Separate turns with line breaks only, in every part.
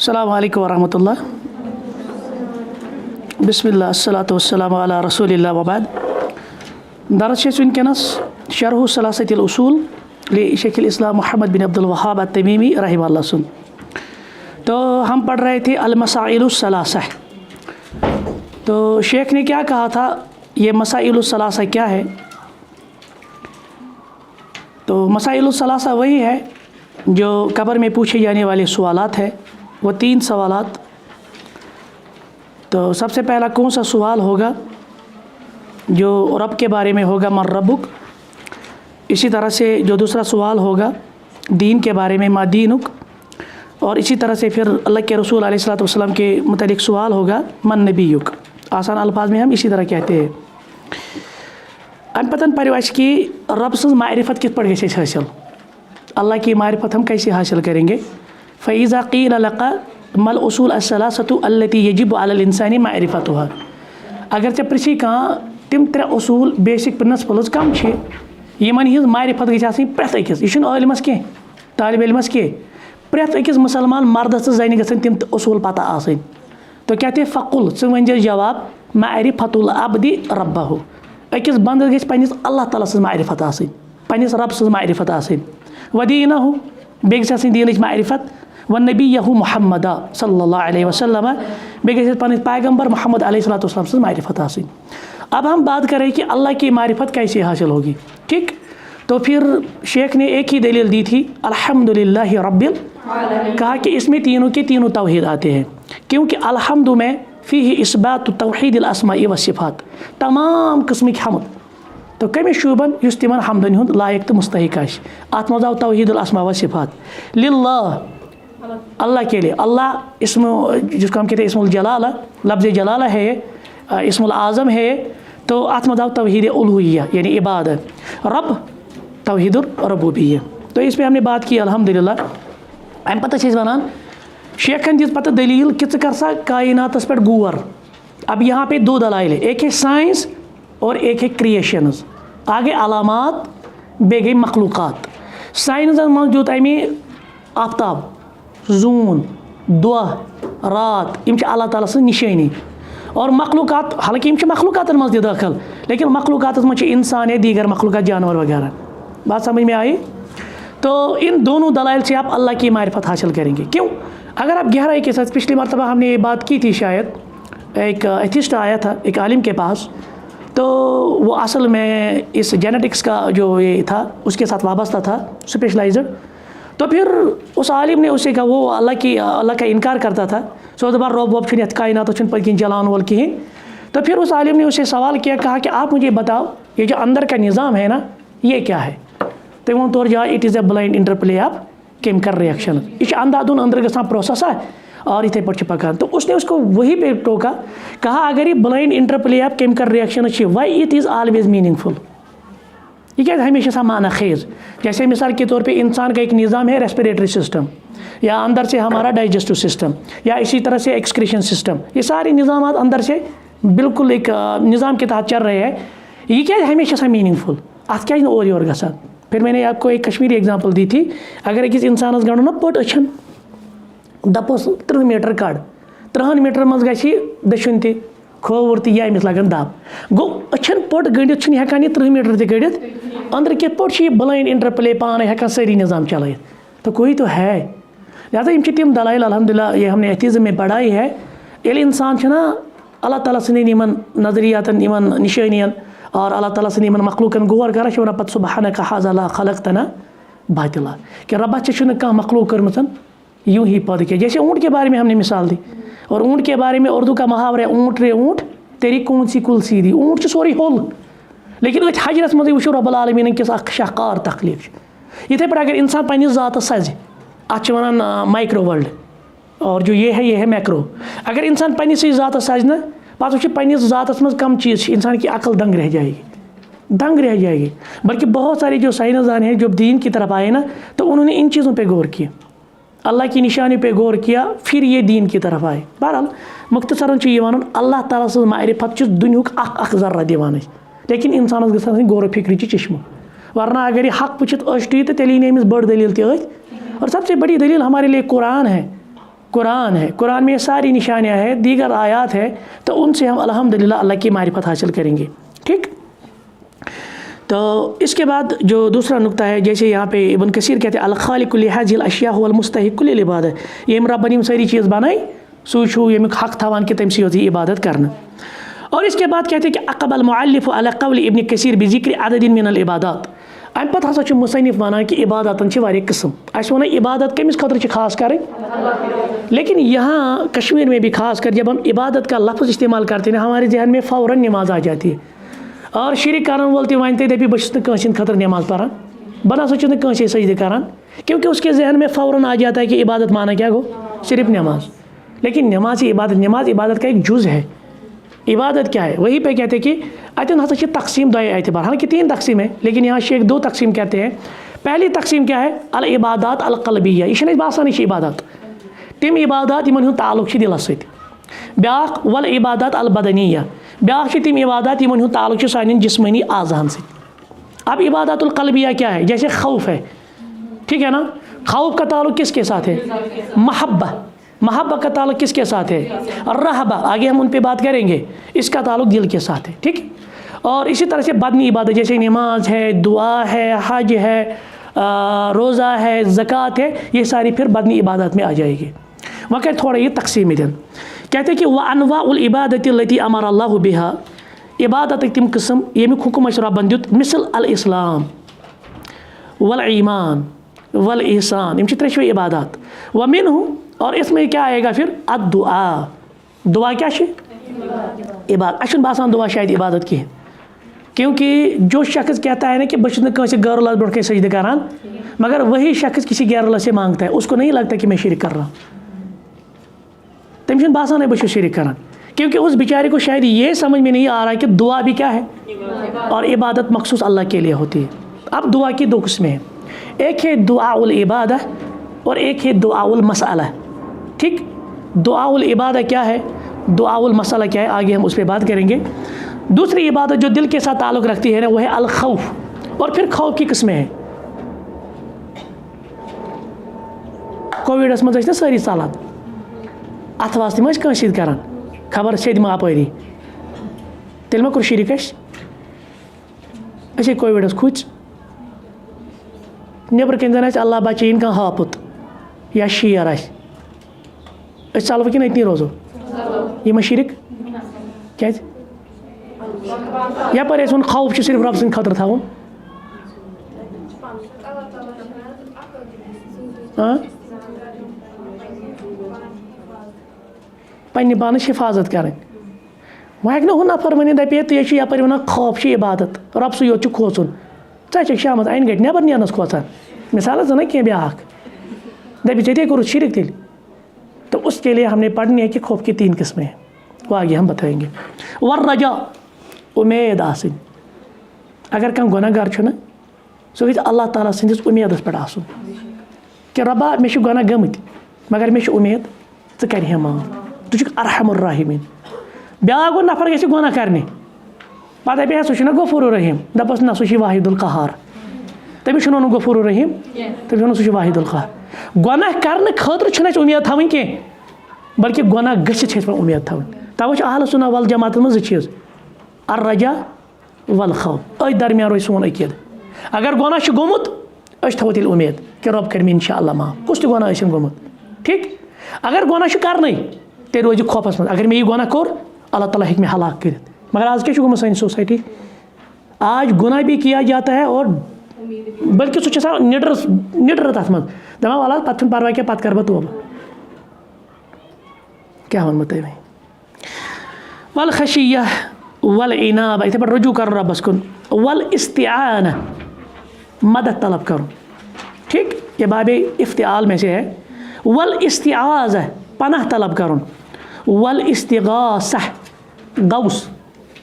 अस्सलामु अलैकुम वरहमतुल्लाह। बिस्मिल्लाह अस्सलातु वस्सलामु अला रसूलिल्लाह व बाद। दरस वनकस शरह सलासतिल उसूल ले शेखुल इस्लाम मोहम्मद बिन अब्दुल वहाब अत-तमीमी रहमहुल्लाह सुन। तो हम पढ़ रहे थे अल मसाइलुस सलासा। तो शेख ने क्या कहा था, ये मसाइलुस सलासा क्या है? तो मसाइलुस सलासा वही है जो कब्र में पूछे जाने वाले सवालात है। वो 3 सवालात। तो सबसे पहला कौन सा सवाल होगा? जो रब के बारे में होगा, मन रब्बुक। इसी तरह से जो दूसरा सवाल होगा दीन के बारे में, मा दीनुक। और इसी तरह से फिर अल्लाह के रसूल अलैहिस्सलातु वस्सलाम के मुतालिक सवाल होगा, मन नबीयुक। आसान अल्फाज में हम इसी तरह कहते हैं। अम पतन पर कि रब सज़ मारिफत किस पर गई हासिल, अल्लाह की मारिफत हम कैसे हासिल करेंगे? फ़इज़ा क़ील लका मल उसूल अस्सलासतु अल्लती यजिबु अलल इंसानी मारिफतुहा। अगर चे प्रिसी कहाँ तिम 3 उसूल बेसिक प्रिंसिपल्स कम छे यमन हिज मारिफत गई आसनी प्रत अकिस, यह आलिमस कह तालिब इल्मस कह, प्रत अकिस मुसलमान मर्दस तो जन गसन तिम उसूल पता आसनी। तो क्या थे फ़कुल च वन जवाब मारिफतुल अब्दि रब्बहु। अकिस बंदस गई पन्निस अल्लाह ताला सज मारिफत आसनी, पन्निस रब सज मारिफत आसनी। वदीनहु बेगस आसनी दीनच मारिफत। व नबीयहु मुहम्मद सल्लल्लाहु अलैहि वसल्लम बेगस पन पैगम्बर मोहम्मद अलैहिस्सलातु वस्सलाम सज मारिफत आसनी। अब हम बात करें कि अल्लाह की मारिफत कैसे हासिल होगी। ठीक, तो फिर शेख ने एक ही दलील दी थी, अल्हम्दुलिल्लाहि रब्बिल, कहा कि इसमें तीनों के तीनों तौहीद आते हैं, क्योंकि अल्हम्दु में फ़ीही इस्बातु तौहीदिल अस्माई व सिफ़ात, तमाम किस्म की हमद। तो कमी शुबन युस तिमन हमदन हुंद लायक तो मुस्तहिक आश, आत मज़ आव तौहीदुल अस्मा व सिफ़ात। लिल्लाह, अल्लाह के लिए। अल्लाह इसम जिसको हम कहते हैं इस्मुल जलाला, लफ्ज़ जलाला है, इस्मुल आज़म है। तो आत मज़ आव तौहीद उलूहिय्या यानी इबादत। रब तौहीदुर रबूबिय्या। तो इस पर हमने बात की अल्हम्दुलिल्लाह। अम पता वनान शेखन दिस पता दलील कि कर सा कायनातस पे गौर। अब यहाँ पे 2 दलाइल है, एक है साइंस और एक है क्रिएशंस। आगे अलामात बे गई मखलूक़ात। साइंस मौजूद अमी आफ्ताब, जून, दुआ, रात, इम अल्लाह ताला सं निशानी। और मखलूक़ात, हालांकि इम मखलूक़ातन मज दाखिल, लेकिन मखलूक़ात मज इंसान या दीगर मखलूक़ात जानवर वगैरह। बात समझ में आई? तो इन दोनों दलाइल से आप अल्लाह की मारिफत हासिल करेंगे। क्यों? अगर आप गहराई के साथ, पिछली मरतबा हमने ये बात की थी, शायद एक एथिस्ट आया था एक आलिम के पास, तो वो असल में इस जेनेटिक्स का जो ये था उसके साथ वाबस्ता था, स्पेशलाइज्ड। तो फिर उस आलिम ने उससे कहा, वो अल्लाह का इनकार करता था, सो दबार रोब वोब छुन कायनात छुन पन जलान वल कहीं। तो फिर उस आलिम ने उससे सवाल किया, कहा कि आप मुझे बताओ ये जो अंदर का निज़ाम है ना, ये क्या है? तो वो तौर जा it is a blind interplay of chemical reaction. यह अंधाधुन अंदर गसान प्रोसेस है और इथे पे पकान। तो उसने उसको वही पे टोका, कहा अगर ये blind interplay of chemical reaction why it is always meaningful. ये क्या हमेशा सा माना खेज। जैसे मिसाल के तौर पे इंसान का एक निज़ाम है, रेस्पिरेटरी सिस्टम, या अंदर से हमारा डाइजेस्टिव सिस्टम, या इसी तरह से एक्सक्रीशन सिस्टम, ये सारे निज़ाम अंदर से बिल्कुल एक निज़ाम के तहत चल रहे हैं। ये क्या हमेशा सा मीनिंगफुल, अत क्या और योर गसान। फिर मैंने आपको एक कश्मीरी एग्जाम्पल दी थी, अगर अकिस इंसान गणो ना पट अच्छन दपोस 30 मीटर कड़, 30 मीटर मज गि दशुन ति खोवर ति या अमिस लगन दब, गो अच्छन पट गंडित हेकान 30 मीटर ति गड़ित, अंदर के पट ये ब्लाइंड इंटरप्ले पान हेकान सारी निज़ाम चलाइत। तो कोई तो है। लिहाजा इन तिम दलाइल अल्हम्दुलिल्लाह ये हमने एथिज़म में पढ़ाई है। ये इंसान ना अल्लाह ताला सनी निमन नज़रियातन, निमन निशानियन और अल्लाह ताला से निमन मखलूकन गौर कर पत सुबहानका हाज़ा ला खलक़तना बातिला, कि रब्बा कह मखलूक कर्मसन यूँ ही पद के। जैसे ऊँट के बारे में हमने मिसाल दी, और ऊँट के बारे में उर्दू का मुहावरा है, ऊँट रे ऊँट तेरी कौन सी कुल सीधी। ऊँट सोरी होल, लेकिन अत हजरस मज वो रब्बुल आलमीन किस शाकार तकलीफ। इथे पे अगर इंसान पन्निस ज़ात सज, अत वन माइक्रो वर्ल्ड, और जो ये है मैक्रो। अगर इंसान पन्निस ज़ात सज ना, पास वो पन्निस ज़ातस मज कम चीज़, इंसान की अकल दंग रह जाएगी। बल्कि बहुत सारे जो साइंसदान हैं जो दीन की तरफ आए ना, तो उन्होंने इन चीज़ों पे गौर किया, अल्लाह की निशानी पे गौर किया, फिर ये दीन की तरफ आए। बहरहाल मुख्तसरन वन अल्लाह ताला सज़ मारिफत दुनियुक अख ज़र्रा दिवान, लेकिन इंसानस गई गौर फिक्र चश्म। वरना अगर ये हक वुचित तो तेल अमिस बड़ दलील और सबसे बड़ी दलील हमारे लिए कुरान है। कुरान है, कुरान में ये सारी निशानियाँ हैं, दीगर आयात है, तो उनसे हम अल्हम्दुलिल्लाह अल्लाह की मारिफत हासिल करेंगे। ठीक, तो इसके बाद जो दूसरा नुक्ता है, जैसे यहाँ पे इब्न कसीर कहते हैं अल-खालिकु लिहाज़िल अशिया हुवल मुस्तहिक्कु लिल इबादत, ये रब्बन यम सारी चीज़ बनाई सू छू यमिक हक थवान कि तमसी होती इबादत करना। और इसके बाद कहते हैं कि अक़बल मुअल्लिफ़ अला क़ौल इब्न कसीर बिज़िक्र अददिन मिनल इबादत, अम पत हसा मुसन्निफ वनान कि इबादतन छ वारिया किस्म, अस वन इबादत कमिस खतर छ खास करें, लेकिन यहाँ कश्मीर में भी खास कर जब हम इबादत का लफ्ज़ इस्तेमाल करते हैं हमारे जहन में फ़ौरन नमाज आ जाती है। और शिरक करन वोल ते वन दपी बस कहीं खतर नमाज पढ़ान, बह ना कहीं सजदे करान, क्योंकि उसके जहन में फ़ौरन आ जाता है कि इबादत माना क्या गो, सिर्फ नमाज। लेकिन नमाज इबादत, नमाज इबादत का एक जुज़ है। इबादत क्या है, वहीं पे कहते हैं कि अतन हसा तकसीम दो एतबार, हालांकि 3 तकसीम है, लेकिन यहाँ शेख 2 तकसीम कहते हैं। पहली तकसीम क्या है, अल इबादत अल क़ल्बिय्या, यह बासान यह इबादत, तम इबादत यमन ताल्लुक दिलस सत, ब्याख वल इबादत अल बदनिय्या, ब्याख तम इबादत यमन ताल्लुक सान जिस्मानी आज़ान से। अब इबादतुल क़ल्बिय्या क्या है, जैसे खौफ है, ठीक है ना, खौफ का ताल्लुक किसके साथ है, महब्बा, महब्बा का ताल्लुक किसके साथ है, रहबा, आगे हम उन पे बात करेंगे, इसका ताल्लुक दिल के साथ है। ठीक, और इसी तरह से बदनी इबादत जैसे नमाज है, दुआ है, हज है, रोज़ा है, ज़कात है, ये सारी फिर बदनी इबादत में आ जाएगी। वह कहते थोड़ा ये तकसीम दिन, कहते कि वह अनवाउल इबादत लती अमर अल्लाहु बिहा, इबादत तम किस्म यमिक हुक्म रब्बन दित, मिसल अल इस्लाम वल ईमान वल ihसान, यम त्रेशवे इबादत, व मिन्हु, और इसमें क्या आएगा फिर अद्दुआ, दुआ क्या है इबादत। अच्छा बासान दुआ शायद इबादत की है, क्योंकि जो शख्स कहता है ना कि बस कैसे गैर अल्लाह बढ़ के सजदे करान, मगर वही शख्स किसी गैर अल्लाह से मांगता है, उसको नहीं लगता कि मैं शिरक कर रहा हूँ, तमश बासान है बस शिरक करान, क्योंकि उस बेचारे को शायद ये समझ में नहीं आ रहा है कि दुआ भी क्या है और इबादत मखसूस अल्लाह के लिए होती है। अब दुआ की 2 किस्में हैं, एक है दुआउल इबादा और एक है दुआउल मसअला। ठीक, दुआउल इबादा क्या है, दुआउल मसअला क्या है, आगे हम उस पर बात करेंगे। दूसरी इबादत जो दिल के साथ ताल्लुक़ रखती है ना, वह है अल खौफ, और फिर खौफ की किस्में हैं। कोविडस मज सारी चालान अथ वास्ते मज कह करान खबर से दिमा अपरी, तेल मा कोर शिरक अस कोविडस खुच नबर कन जन अल्लाह बचन कह हापुत या शेर अस चलो कि अतनी रोजो, यह मा शिरक क्या यपर वो खौफ सिर्फ रब सद खतर थवन, पन्ने पानस हिफाजत करें। वह हेक हूँ नफर वन दपे तो यह यपर वन खौफ इबादत, रब सो योत खोचुन, चे शाम 1 घंटे नबर नेरनस खोचान, मिसाल जना कह ब्याक दपी चे कोर शिरक तेल, तो उसके लिए हमने पढ़नी है कि खौफ की 3 किस्में हैं, वो आगे हम बताएंगे। वर रजा, उम्मीद आसिन, अगर कह गुनहगार ना सो गई अल्लाह ताला सदिस उम्मीदस पे आसन कि रब्बा मे गुनाह गमत मगर मे उम्मीद च कर माफ, तुझ अरहमुर राहिमीन। ब्याक गो नफर गि गुनाह करने पता पे सह गफूर रहीम, दपस ना सह वाहिदुल कहार, तमिस वन गफूर रहीम, तमिस वन सह वाहिदुल कहार। गुनाह करने खतर उम्मीद थवन कह, बल्कि गुनाह गि उम्मीद थवन। तवे अहल सुन्नह वल जमात में 2 चीज़, अर रजा वल खौफ, अ दरमियान रोज सोन अकीद। अगर गुनाह गोमुत थो तेल उम्मीद कि रब कर इंशाअल्लाह माफ, कुछ गुनाह गोमुत। ठीक, अगर गुनाह करने तेल रोज खौफस मज, अगर मे यह गुनाह कोर अल्लाह ताला हेक मे हलाक कर। मगर आज क्या गोमुत सानी सोसाइटी, आज गुनाह भी किया जाता है और बल्कि सह निडर तथ मज दपान वाला पे परवाह क्या पे कर बह तोबा, क्या वन तुम वह वल खशिया वल इनाब, इथे पे रजू कर रबस कुन, वल इस्तिआना, मदद तलब करो। ठीक, ये बाबे इफ्तिआल में से है। वल इस्तिआज़ा, पनाह तलब करो। वल इस्तिगासा, गौस,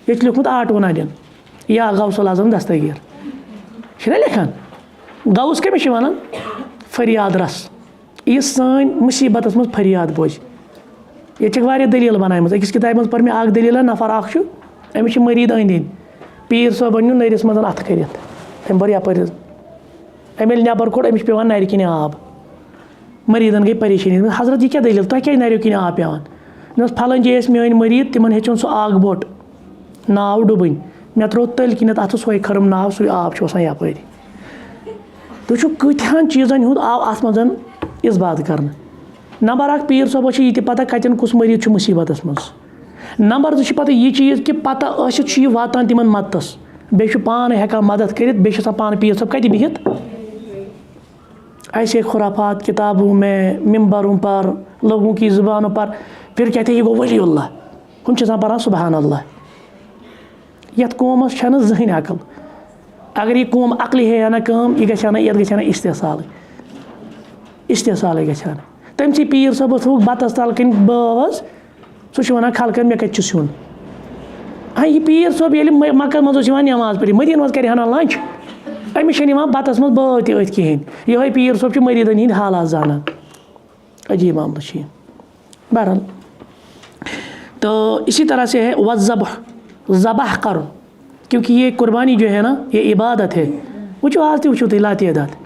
ये लिखुत 8 वना दिन, या गौसल आज़म दस्तगीर लिखान। गौस कमिस वन फरियाद रस, यह सान मुसीबत मज फरियाद बोझ। ये वारिया दलील बनाई, अकिस किताब मज पर मे दलील, नफर अमिस मरीद अंद अंद, पीर सोबन नु नरिस मज अथ कर अम बर यपर अम नबर कोड़ अमिस पे नर किन आब, मरीदन गई परेशानी हजरत यह क्या दलील तुम क्या नरियो किन आब पे फलन जे मेन मरीद तिमन हेचन सह आग बोट नाव डुबन मे त्रो तल किनत अत सोए खरम नाव सु आब यप तुम कत्यान चीज़न हूँ आव अत मज इस बात कर नंबर 1 पीर सोबस यह पता कतन कुस मरीज मुसीबत मज नंबर 2 पता यह चीज़ कि पता वातान तिमन मदतस बे पान हेकान मदद कर बे पान पीर सोब कत बिहित ऐसे खुराफात किताबों में मिंबरों पर लोगों की ज़ुबानों पर फिर कहते हैं ये गो वलीउल्लाह हम पढ़ान सुबहान अल्लाह यथ कौमस छन जहन अकल अगर ये कौम अकल है ना कम यह गना ये गना इस्तेसाल गना तमसी पीर सोबस थूक बतस तल कन बस सह वन खलकन मे कत सुन हाँ यह पीर सोब ये मक्का मज नमाज पढ़ मदीन मज कर लंच अमिस बतस मज बात अथ कहें ये पीर सोब मरीदन हंद हालात जाना अजीब मामला बहरहाल। तो इसी तरह से है ज़बह कर क्योंकि ये कुर्बानी जो है ना ये इबादत है। वो आज तो वो लातेदात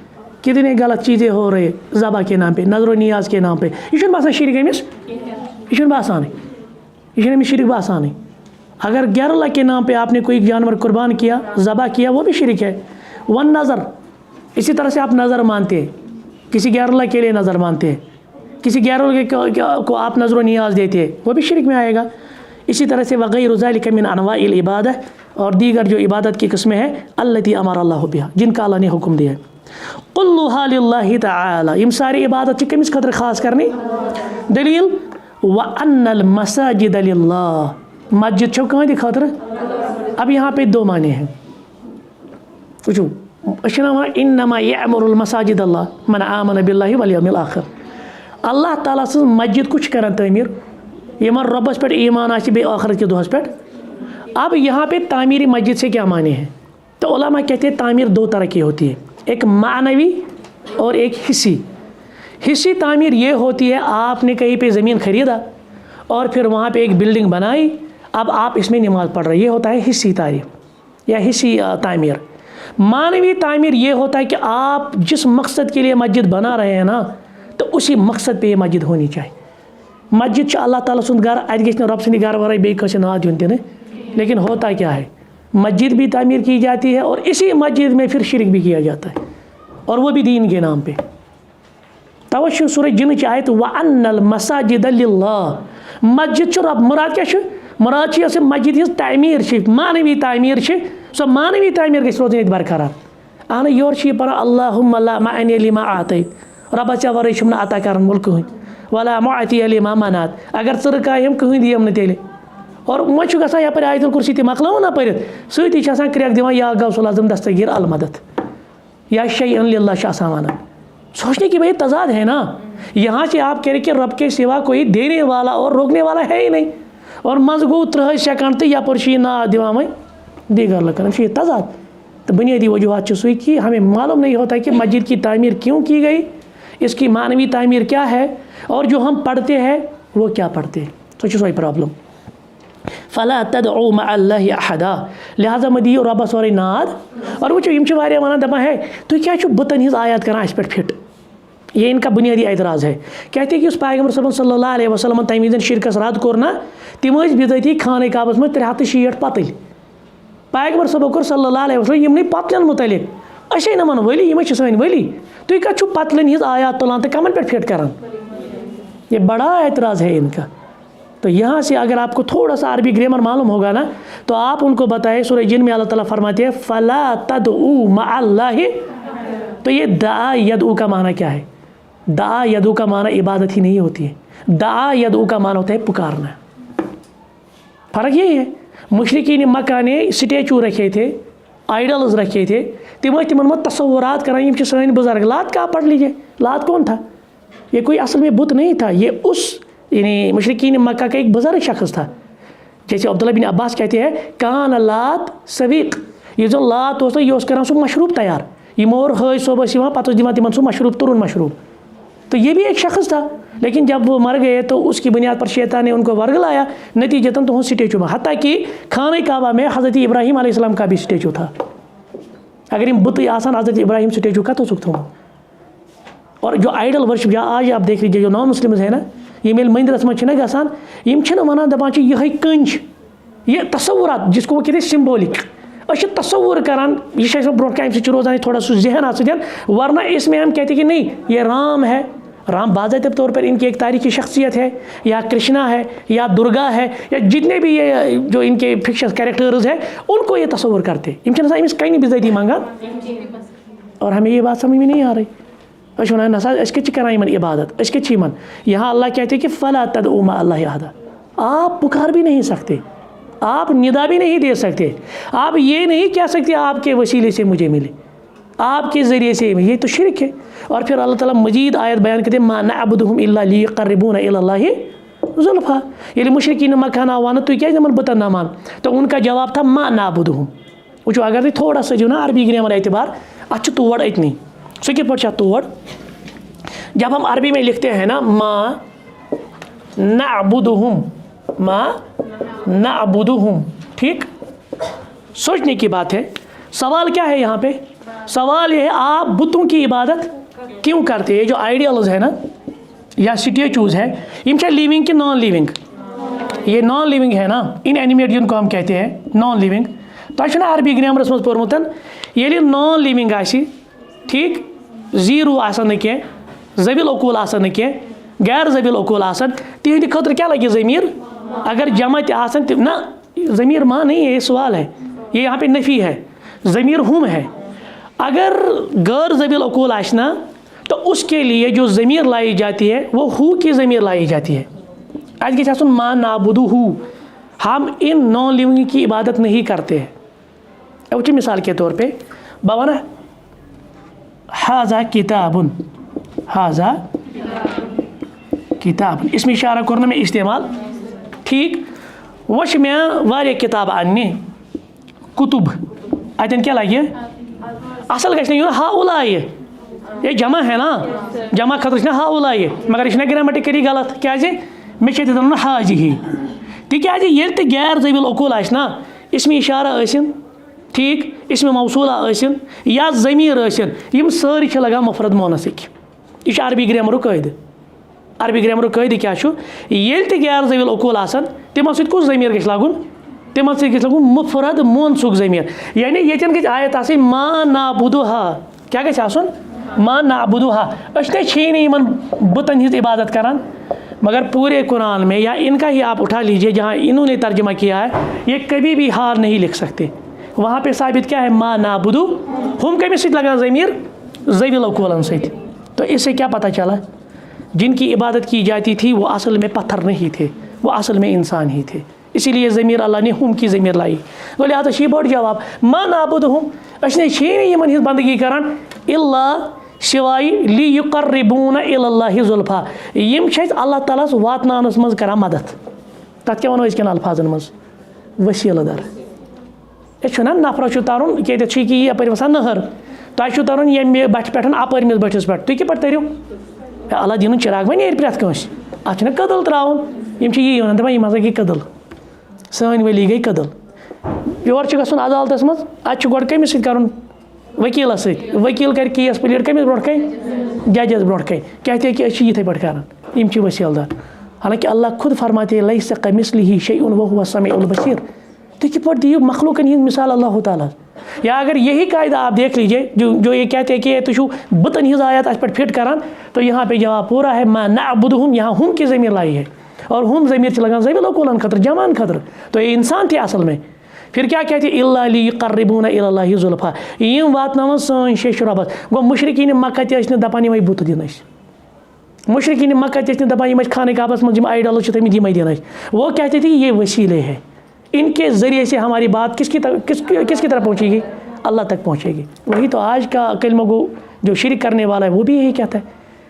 कितने गलत चीज़ें हो रही ज़बह के नाम पे नजर नियाज के नाम पे यह बासान शिरक अमिस यह बासान यह अमिस शिरक बासान। अगर गैर अल्लाह के नाम पे आपने कोई जानवर कुर्बान किया ज़बह किया वो भी शिरक है। वन नज़र इसी तरह से आप नज़र मानते हैं किसी गैर अल्लाह के लिए नज़र मानते हैं किसी गैर अल्लाह को आप नजर नियाज देते हैं वो भी शिरक में आएगा। इसी तरह से वग़ैरु ज़ालिका मिन अनवाइल इबादत और दीगर जो इबादत की किस्में हैं अल्लती अमर अल्लाहु बिहा जिनका अल्लाह ने हुक्म दिया। कुल्लुहा लिल्लाहि तआला यम सारी इबादत कमिस खतर खास करनी दलील व अन्नल मसाजिद लिल्लाह मस्जिद छो कहाँ खतर। अब यहाँ पे 2 माने हैं वुचो इन्नमा यअमुरुल मसाजिद अल्लाह मन आमन बिल्लाहि वल यौमिल आखिर अल्लाह ताला सं मस्जिद कुछ करन तमीर यमन रब्बस पे ईमान आछि बे आखिरत के दोहस पे। अब यहाँ पे तामीरी मस्जिद से क्या माने हैं तो उलमा कहते हैं तामीर 2 तरह की होती है एक मानवी और एक हिस्सी तामीर ये होती है आपने कहीं पे ज़मीन ख़रीदा और फिर वहाँ पे एक बिल्डिंग बनाई अब आप इसमें नमाज़ पढ़ रहे, ये होता है हिस्सी तारीफ या हिस्सी तामीर। मानवी तामीर ये होता है कि आप जिस मकसद के लिए मस्जिद बना रहे हैं ना तो उसी मकसद पे ये मस्जिद होनी चाहिए। मस्जिद अल्लाह ताला सुंद घर अत गि रब सद घर वर बे नाद दिन दिन लेकिन होता क्या है मस्जिद भी तामीर की जाती है और इसी मस्जिद में फिर शिरक भी किया जाता है और वो भी दीन के नाम पे। तवज्जो सूरह जिन की आयत व अन्नल मसाजिद लिल्लाह मस्जिद रब मुराद क्या मुराद से मस्जिद हज तामीर मानवी तामीर सो मानवी तामीर गई रोजन बरकरार अहन योर पढ़ा अल्लाहुम्मा ला माअनी लिमा आतैत रब चा वर अता करन वोल कहन वला मुअती लिमा मनात अगर ज़र कायम कहन दियम न तेले और वो गसा यपर आयतुल कुर्सी ते मकलाव ना पढ़ सती क्रैक दिवान या गौसुल आज़म दस्तगीर अलमदद या शैअन लिल्लाह वन सोचने की भाई तजाद है ना। यहाँ से आप कह रहे कि रब के सिवा कोई देने वाला और रोकने वाला है ही नहीं और मज गो 3 सेकंड तो यपर ना दिवान वह दीगर लकन तजाद। तो बुनियादी वजूहत सही कि हमें मालूम नहीं होता कि मस्जिद की तामीर क्यों की गई, इसकी मानवी तामीर क्या है और जो हम पढ़ते हैं वो क्या पढ़ते हैं। सोचो सोई प्रॉब्लम फ़ला तदउ मअल्लाहि अहदा लिहाजा मदी रबस और नाद और वो वन दपा है तो क्या बुतन हज आयत कर पे फिट। ये इनका बुनियादी एतराज़ है। कहते हैं कि उस पैगम्बर सल्लल्लाहु अलैहि वसल्लम तम विज़ शिरकस रद्द कोर ना तम बिज़ती खाने काबस में 360 पतल पैगम्बर सबो कोर सल्लल्लाहु अलैहि वसल्लम यमन पतलन मुतलिक अशे नमन वली यम सन वली तुम कत पतलन हज आयात तुलान तो कमन पे फिट करान। ये बड़ा एतराज़ है इनका। तो यहाँ से अगर आपको थोड़ा सा अरबी ग्रामर मालूम होगा ना तो आप उनको बताएं सूरह जिन में अल्लाह ताला फरमाते हैं फ़ला तदउ मअल्लाहि। तो ये दा यदउ का माना क्या है? दा यदउ का माना इबादत ही नहीं होती है, दा यदउ का माना होता है पुकारना। फ़र्क यही है। मुशरिकीन मक्का ने स्टैचू रखे थे, आइडल्स रखे थे, तिमन में तस्वुरात कराएं सन बुजुर्ग। लात का पढ़ लीजिए, लात कौन था? ये कोई असल में बुत नहीं था, ये उस यानी मुशरिकीन मक्का का एक बुजुर्ग शख्स था। जैसे अब्दुल्लाह बिन अब्बास कहते हैं कान लात सवीक, ये जो लात होता यह करान सो मशरूब तैयार यमोर हज सोबस पत दिवान तिमन सो मशरूब तुरुन मशरूब। तो ये भी एक शख्स था लेकिन जब वो मर गए तो उसकी बुनियाद पर शैतान ने उनको वर्ग लाया नतीजतन तो स्टैचू में। हत्ता कि खाने काबा में हज़रत इब्राहिम अलैहिस्सलाम का भी स्टैचू था। अगर इन बुत आसान हज़रत इब्राहिम स्टैचू का तो सुख था और जो आइडल वर्शिप या आज आप देख लीजिए जो नॉन मुस्लिम्स है ना, ये मेल मंदिरस मज गसान वन दपान यह कंज ये तस्वुरात जिसको वो कहते हैं सिम्बोलिक तस्वुर करान यह ब्रोट कम रोजान थोड़ा सो जहन आसन, वरना इसमें हम कहते हैं कि नहीं ये राम है, राम बाज़ातिब तौर पर इनकी एक तारीखी शख्सियत है, या कृष्णा है, या दुर्गा है, या जितने भी ये जो इनके फिक्शस कैरेक्टर्स हैं उनको ये तस्वुर करते इम कहीं बिज़ती मांगान, और हमें ये बात समझ में नहीं आ रही। नसा कर इबादत यहाँ अल्लाह कहते कि फ़ला तदउ मा अल्लाहि अहदा, आप पुकार भी नहीं सकते, आप निदा भी नहीं दे सकते, आप ये नहीं कह सकते आपके वसीले से मुझे मिले, आपके ज़रिए से, ये तो शिरक है। और फिर अल्लाह ताला मजीद आयत बयान करते मा नअबुदुहुम इल्ला लियुक़र्रिबूना इलल्लाहि ज़ुल्फ़ा, ये मुशरिकीन मक्का ना वन तु क्या जमन बता ना मान, तो उनका जवाब था मा नअबुदुहुम। वो जो अगर थोड़ा सा जो ना अरबी ग्रामर एतबार अच्छ तोड़ इतनी सो कि पढ़ा तोड़, जब हम अरबी में लिखते हैं ना मा नअबुदुहुम, मा नअबुदुहुम, ठीक, सोचने की बात है। सवाल क्या है यहाँ पे? सवाल ये है आप बुतों की इबादत क्यों करते हैं? जो आइडियल्स है ना या स्टैचूज है, इनका लिविंग कि नॉन लिविंग? ये नॉन लिविंग है ना, इन एनिमेट जिनको हम कहते हैं नॉन लिविंग। तो अच्छे अरबी ग्रामरस मज पोर्मुतन ये नॉन लिविंग आसी, ठीक, जीरो आसन क्या, जबिल ओकूल आसन क्या, गैर जबिल ओकूल आसन, तिहंद खतर क्या लगे ज़मीर? अगर जमा आसन ना ज़मीर माँ नहीं है, ये सवाल है, ये यहाँ पे नफ़ी है, ज़मीर हुम है। अगर गैर ज़बिल ओकूल आसना तो उसके लिए जो ज़मीर लाई जाती है वो हु की ज़मीर लाई जाती है। आज के चासुन मा नाबुदु हु, हम इन नॉन लिविंग की इबादत नहीं करते हैं। अब मिसाल के तौर पे बाबा हाजा किताबुन, हाजा किताब, इसमें इशारा करना में इस्तेमाल, ठीक, वश में वारे किताब अन्य कुतुब अतन क्या लगे असल गई हा उलाये, ये जमा है ना, जमा खतर हा उलाये, मगर यह ग्रामेटिकली गलत क्या मे दन हाजी ही, तिकाज ये गैर ज़बिल ओकूल आसना इसमें इशारा आसिन, ठीक, इसमें मौसूला आसिन या ज़मीर आसिन, यम सारी लगा मुफरद मोनस, यह अरबी ग्रामर कायद। अरबी ग्रामर कायद क्या ये गैर ज़बिल ओकूल आसन तिमो सत कुछ ज़मीर गछ लागुन, तिमन सत गछ लागुन मुफरद मोनसुक ज़मीर, यानी येतन गछ आयत आसि मा नाबुदुहा, क्या गछ आसन मा नाबुदुहा, अशने छी नहीं इमन बुतन हिज इबादत करान। मगर पूरे कुरान में या इनका ही आप उठा लीजिए जहाँ इन्होंने तर्जमा किया है, ये कभी भी हार नहीं लिख सकते। वहाँ पे साबित क्या है मा नाबुदु हम कमी सत लगा ज़मीर ज़बिल ओकूलन सत। तो इससे क्या पता चला जिनकी इबादत की जाती थी वो असल में पत्थर नहीं थे, वो असल में इंसान ही थे, इसीलिए ज़मीर अल्लाह ने हम की ज़मीर लाई। तो लिहाजा यह बड़ जवाब मा नाबुदुहुम, अशने छी नहीं यमन हिज बंदगी करान इल्ला सिवाय लियुक़र्रिबूना इलल्लाहि ज़ुल्फ़ा, यम अल्लाह ताला वातनानस मज करान मदद। तथ क्या वनो अजकन अल्फाजन मज वसील दर, ये नफर तरुन कि यप वसान नहर, तुम तरुन ये बट पे अपरमिस बटिस पे, तुम कप तरो अल्लाह दिन चिराग वन एर प्रेथ कंस अत कदल त्राउन, यी वन दपान यम हसा गई कदल, सन वली गई कदल। योर गन अदालतस मज अत गोड कमिस कर वकीलस सत, वकील कर केस प्लेट कमिस ब्रोट कन जजस ब्रोट कन कहते कि ये पे कर यम वसीलदार। हालांकि अल्लाह खुद फरमाते लैसा कमिस्लिही शैउन वहुव समीउल बसीर, तो कि दियो मखलूकन हिंद मिसाल अल्लाह ताला। या अगर यही कायदा आप देख लीजिए जो ये कहते हैं कि तुम बुतन हिज आयत अत पे फिट करान, तो यहाँ पे जवाब पूरा है मा नअबुदुहुम, यहाँ हम की ज़मीर लाई है, और हम ज़मीर लगा ज़बिल ओकूलन खतर जमान खतर, तो ये इंसान थे असल में। फिर क्या कहते हैं इल्ला लियुक़र्रिबूना इलल्लाहि ज़ुल्फ़ा, यम वातनावन सन शेश रबस। गो मुशरिकीन मक्का ते दपान यम बुत दिन, मुशरिकीन मक्का ते दपान यम खाने काबस मज आइडल तमिद यम दिन, वो कहते थे ये वसीले है, इनके ज़रिए से हमारी बात किसकी तरफ पहुँचेगी? अल्लाह तक पहुँचेगी। वही तो आज का कलमा गो जो शिरक करने वाला है वो भी यही कहता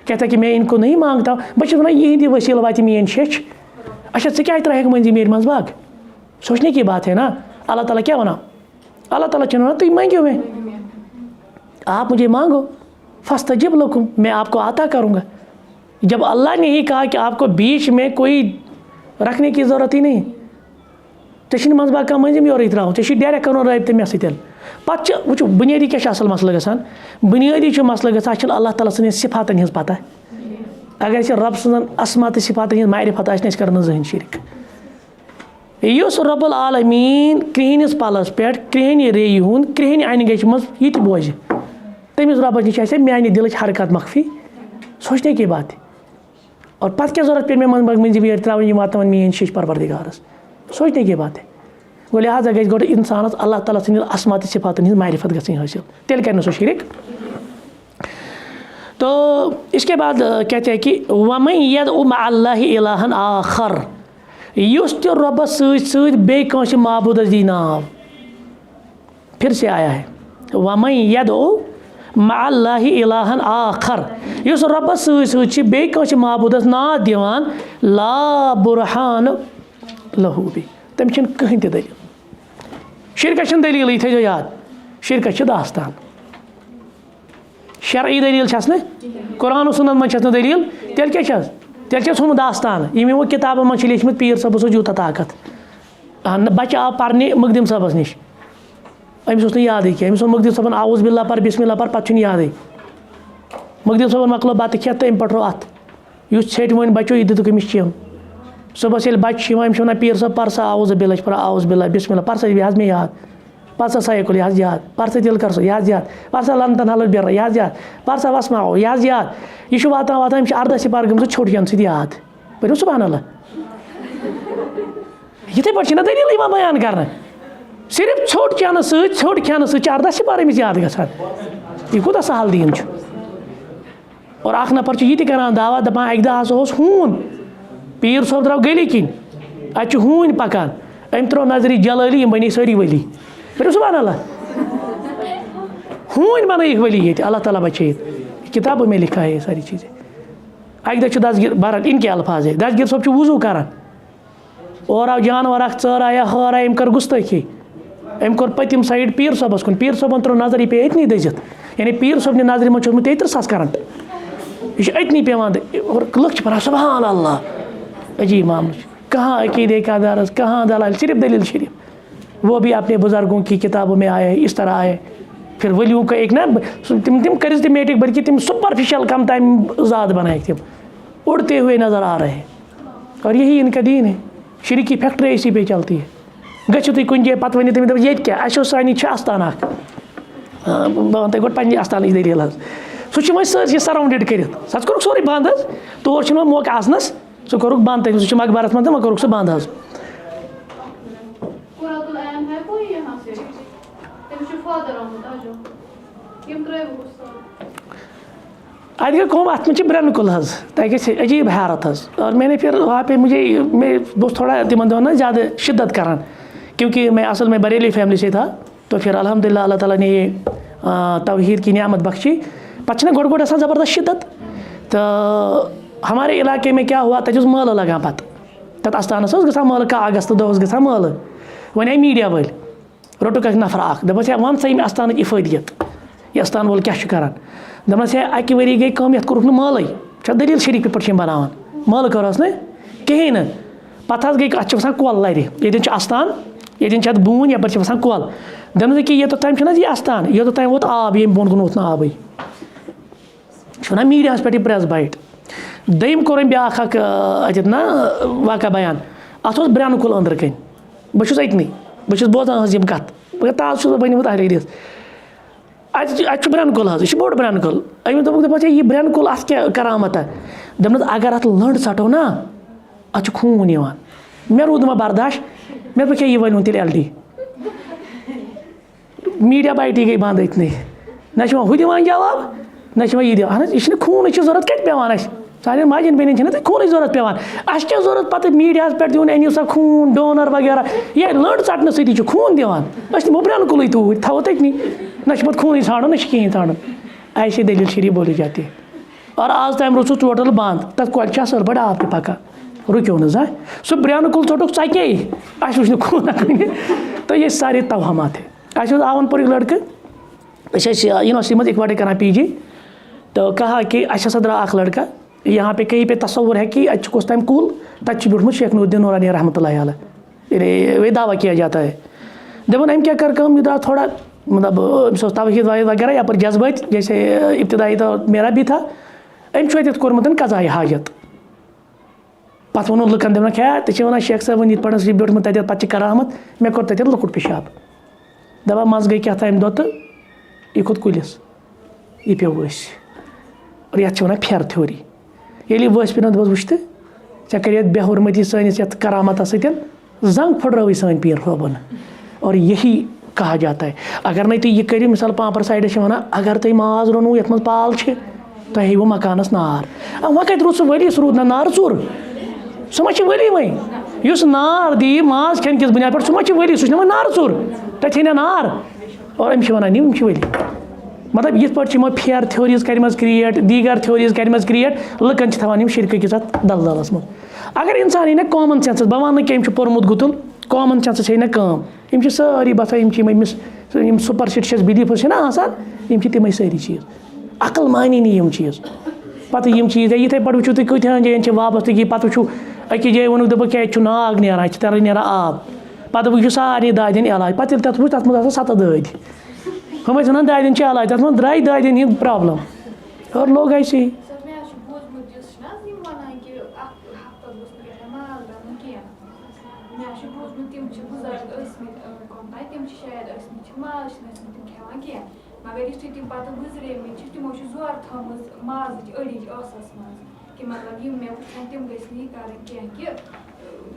है कि मैं इनको नहीं मांगता, बस वन यही वसील वात मेन शेच। अच्छा चे क्या तरह मंजी मेरे मज बाग, सोचने की बात है ना। अल्लाह ताला क्या वना, अल्लाह ताला चुना तुम मांगो मैं, आप मुझे मांगो फस्तजिब लकुम, मैं आपको आता करूँगा। जब अल्लाह ने ही कहा कि आपको बीच में कोई रखने की ज़रूरत ही नहीं, चे मंजबाग कम मंजिम योर त्रा चे डायरेक्ट कर रबत मे सतन पे वो बुनियादी क्या असल मसल ग बुनियादी मसल ग अल्लाह ताला सद सिफातन हज पता अगर रब सदन अस्मा तो सिफातन हज मारिफत कर जहन शिरक इस रब्बुल आलमीन कृहनिस पलस पे कृहनि रेय हूँ कृहनि अन गच मज ये बोझ तमिस रबस नश मानि दिल हरकत मख्फी सोचने की बात है और पत क्या जरूरत पे मे मंजबाग मंजिम योर त्रा वातन मीन शिश परवरदिगारस सोचने की बात है गो लिहाजा गई गो इंसान अल्लाह ताला सद अस्मा तो सिफातन हज मारिफत गई हासिल तेल कर शिरक। तो इसके बाद कहते हैं कि वमन यदउ मअल्लाहि इलाहन आखर युस तो रबस बे कंस माबूद दी नाव फिर से आया है वमन यदउ मअल्लाहि इलाहन आखर युस रबस बे कंस माबूदस नाव दिवान ला बुरहान लहू भी तम कहीं दलील शिरक दलील ये थो याद शिरक दास्तान शरई दलील न कुरान सुन्नत मन दलील तेल क्या तेल थोमुत दास्तान यमो किताबन मन लेखमत पीर सबस यूता ताकत बच्चे आव पर्ने मुकदिम सबस नश अमिस याद क्या अमिस मुकदिम सबन आउज़ बिल्लाह पर बिस्मिल्लाह पर पे याद मुकदिम सबन मकलो बत खेत तो अम पटो अत छेट वन बचो यह दितुक अमिस चेम सुबह ये बच्चे अमिस वन पीर सब परसा आउज़ बिल्लाह बिस्मिल्लाह परसा यह मे याद परसा साइकिल यह याद परसा दिल कर यह याद परसा लंदन हल बिर यह याद परसा वसमा यह याद यह वातान वातान अर्दा सिपार गम छोट चन सद याद पो सुबहान अल्लाह ये पे दलील बयान कर सिर्फ छोट चन छोट खेन अर्दा सिपार अमिस याद गई कूत सहल दीन और अख नफर यह करान दावा दपान अक दह हून पीर सोब द्राव गली किन अत हून पकान अम त्रो नजरी जलाली बनी सारी वली फिर सुबहान अल्लाह हून बन वली ये अल्लाह ताला बचे किताबों में लिखा है ये सारी चीज़ें अक दह दसगिर बरान इनके अल्फाज है दसगिर सोब वजू करान और आव जानवर अख चर आया हर आया कर गुस्तखी अम कोर पतिम साइड पीर सोबस कुन पीर सोबन त्रो नजर पे अतनी दजित यानी पीर सोब ने नजर मो 33 करंट यह अतनी पेवान और लुक पढ़ा सुबहान अल्लाह अजीब मामला कहाँ अकीदे का दरस कहाँ दलाल सिर्फ दलील शरीफ वो भी अपने बुजुर्गों की किताबों में आए इस तरह आए फिर वलियों का एक ना तिम करिज्मेटिक बल्कि तिम सुपरफिशियल कम टाइम ज़ात बनाए तिम उड़ते हुए नज़र आ रहे हैं और यही इनका दीन है शिरक की फैक्ट्री इसी पे चलती है गो तुम कुछ जाए पे वन तम ये क्या अस सानी अस्तान बह वन गो पे अस्तान दलील सह वो सरसी सराउंडेड कर सच कोर सोरे बंद तौर मौका आसनस सह कोर बंद तक मकबरस मं वह कोर बंद अत गई कौम अत में ब्रन कुल तक अजीब हैरत और मैंने फिर वहाँ पे मैं बहुत थोड़ा तिमन दोन ना ज़्यादा शिद्दत करान क्योंकि मैं असल में बरेली फैमिली से था तो फिर अल्हम्दुलिल्लाह अल्लाह ताला ने ये तौहीद की नियामत बख्शी पे गोड़ गोड़ आसान ज़बरदस्त शिद्दत तो हमारे इलाके में क्या हुआ तक मल लगा पे तथ अस्थानस ग मल का अगस्त दह ग मल वन आई मीडिया वाल रोटुक नफर अख दपस वन सा मे अस्थान इफादियत यह अस्थान वोल क्या करान दपस अकि वरी गई कम ये कोरुक मल दलील शरीक पे बनान मल करस न कहें पे गई अत कल लर ये अस्थान ये बून यपर वसान कल दपस कि ये तम यह अस्थान ये तम वोत आब ये बोन कुन वोत आब मीडिया पे प्रेस बाइट दम कोर ब्या अत ना वाक़ा बयान अत ब्रन कुल अंदर कन बहुत अतनी बहुत बोजान कत ताज बनमुत अहरिस अत ब्रन कुल यह बोड़ ब्रन कुल अमिस दोप यह ब्रन कुल अत क्या करामत दपन अगर अत लंड सटो ना अत खून मे रूद मा बर्दाश्त मे क्या यह वन तेल LD मीडिया बाइटी गई बंद अतनी ना हु दिवान जवाब ना यह दिवान यह खून जरूरत कत पेवान सारे माजन बेन खून जरूरत पेवान अस क्या जरूरत पे मीडिया पे दिन अनिव सा खून डोनर वगैरह ये लंड सटन सी खून दिवान दिमो ब्रन कुल तूर थो तकनी ना पे खून ाड़न ना कहीं ाड़न ऐसी दलील शरीफ बोली जाती है और आज टाइम रोज टोटल बंद तथ कल असल बड़ा आप पका रुको ना सह ब्रन कुल चोटुक चके अस वो खून तो ये सारे तवहमात है अस आवन पुर लड़के यूनिवर्सिटी में इकवटे करान PG तो कहा कि अस द्रा लड़का यहाँ पे कहीं पे तस्वुर है कि अच्छ तम कुल तथ बैठमुत शेख नूरुद्दीन नूरानी रहमतुल्लाह अलैह वे दावा किया जाता है। दपन अम क्या कर कम, यह थोड़ा मतलब तवहीद वगैरह या पर जज्बात जैसे इब्तदाई तो मेरा भी था। अम कोर्मुत कज़ाए हाजत, पत वो लुकन दपान क्या तो वन शेख साहब वन पे ब्योटमुत पे करामत मे कोर तक लुकुट पेशाब, दपा मज गई क्या अम दो तो यह खोत कुलिस, यह पे वस और ये वन फेर थ्योरी। ये वस पे दोस वुच तो ऐ कर बेहुरमती सैनिस ये करामत सतन जंग फुटरव सन पीर सोबन। और यही कहा जाता है अगर नहीं तो यह करो मिसाल पापर साइड वन अगर तुम माज रोनू ये पाल तुम हेव मकानस नार वह कत रूद सह वली रूद ना नार चूर सह मा वली वह उस नार दी माज खेन किस बुनियाद पर सह मा वली सह नार चूर तथ ना नार और अम वन यम वली। मतलब ये पे फेयर थ्योरीज कर क्रिएट दीगर थ्योरीज कर क्रिएट लुकन थवान शिरक किस दलदलस मज। अगर इंसान यी ना कॉमन सेंसस बह वन कि पोर्मुत गुतुल कॉमन सेंसस है ना कम यम सारी बसान यम सुपरस्टिशियस बिलीफ्स आसान तम सारी चीज़ अकल मानी नहीं यम चीज़ पत यम चीज़ ये पे वो तुम कतन जान वाबस्तगी पे वो अकि जाए वोन दोप क्या नाग नीरान तर नीरान आब पे वो सारे दादन इलाज पे तथ वो तथ मज 7 दाद हम वन दादन इलाज तथ मज द्राय दादन हंद प्रॉब्लम और लोग ऐसे ही।
मगर यु तम पे गुजरे तमो जोर थम माज अड़िज आसस मज कि मतलब मे वुन तम गई कर कि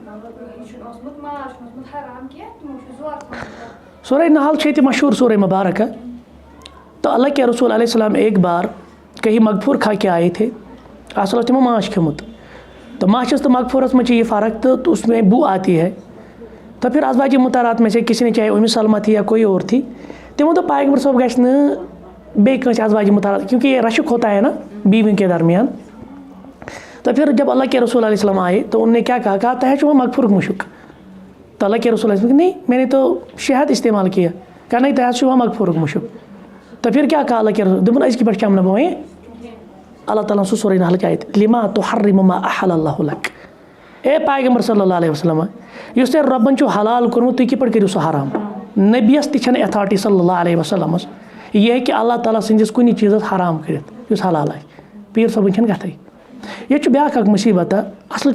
मतलब माज हराम कह तमो जोर थम।
सूरह नहल है मशहूर सूरह मुबारक है। तो अल्लाह के रसूल अलैहिस्सलाम एक बार कहीं मगफूर खा के आए थे, असल तमो माश खेमुत तो माशस तो मगफूरस में ये फ़र्क तो उसमें बू आती है। तो फिर अज़वाज मुताहरात में से किसी ने चाहे उम्मे सलमा थी या कोई और थी तमो तो पैगंबर साहब गए बेस अज़वाज मुताहरात क्योंकि ये रशक होता है ना बीवियों के दरमियान। तो फिर जब अल्लाह के रसूल अलैहि सल्लम आए तो उन्होंने क्या कहा तह वो मगफूर मुशक। तो अल्लाह के रसूल नहीं मैंने तो शहद इस्तेमाल किया, कहा नहीं तह वो मगफूर मुशक। तो फिर क्या कहा अल्लाह के रसूल दोपन अज़ पे चमन बोए अल्लाह ताला सूरह नहल की आयत लिमा तुहर्रिमु मा अहल्लल्लाहु लक। ए पैगंबर सल्लल्लाहु अलैहि वसल्लम युस ते रब्बन हलाल कोर्मुत तुम किप करो सह हराम। नबियस तन अथॉरिटी सल्लल्लाहु अलैहि वसल्लम यह है कि अल्लाह ताला संदिस कुछ चीज़ हराम कर हलाल आए पीर सबन छन गथे। ये ब्या मुसीबत असल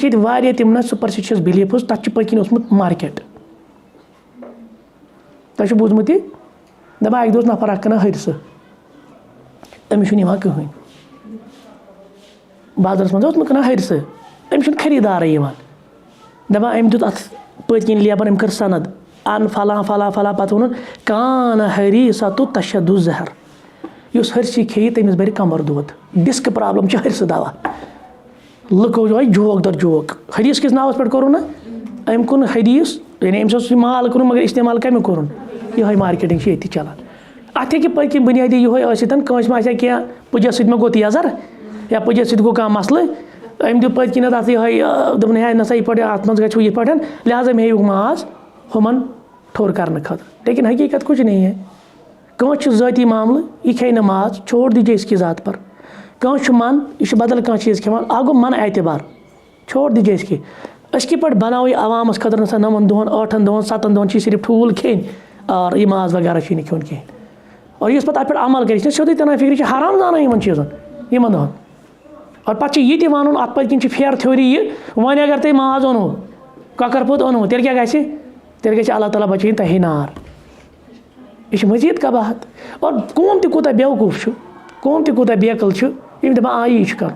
तम ना सुपरस्टिशियस बिलीफ्स तथ पकन ओसमुत मार्केट तुम बूझमुत यह दपा अक नफर अ हरस अमिस कहें बाजारस मज कना हरस अमिस खरीदार दपा अम दुत अत पकन लेबर अम कर सनद अन फला फला फला पे वो कान हरी सतु तशदु जहर उस हरसी खे तमिस बर कमर दोद डिस्क प्रॉब्लम हरस दवा लुको जो जोक दर जोक हदीस किस नावस पे कोर ना अम कुन हदीस यानी अम्स माल कुन मगर इस्तेमाल कमें कोर ये मार्केटिंग ये चलान अत हे पकन बुनियादी ये क्या पुजस सत गो तेजर या पुजस सत गो कह मसल अम दि पकन अत दोपन है नसा ये अत मज गो ये लिहाजा मे माज हुमन ठोर करने खतर। लेकिन हकीकत कुछ नहीं है। कह ज़ाती मामल यह खे न माज छोड़ दीजिए इसकी ज़ात पर। कह मन यह बदल कह चीज़ खेवान आ गो मन एतबार छोड़ दीजिए इसकी अस पे बनाओ ये आवामस खतर ना 9 दोहन 8 दोहन 7 दोहन सिर्फ ठूल खेन और ये माज वगैरह खेन कहें और इस पे अमल कर सोदे तना फिक्र हराम जाना इन चीज़न इन दोहन और पे ये वन अत पकन फेयर थ्योरी ये वन अगर तुम माज ओनो ककर पोत ओनो तेल क्या तेल ग अल्लाह ताला बचाइन तहे नार यह मजीद कबाहत। और कौम तूता बेवकूफ़ कौम तूता बेकल यम दपान आ यी कर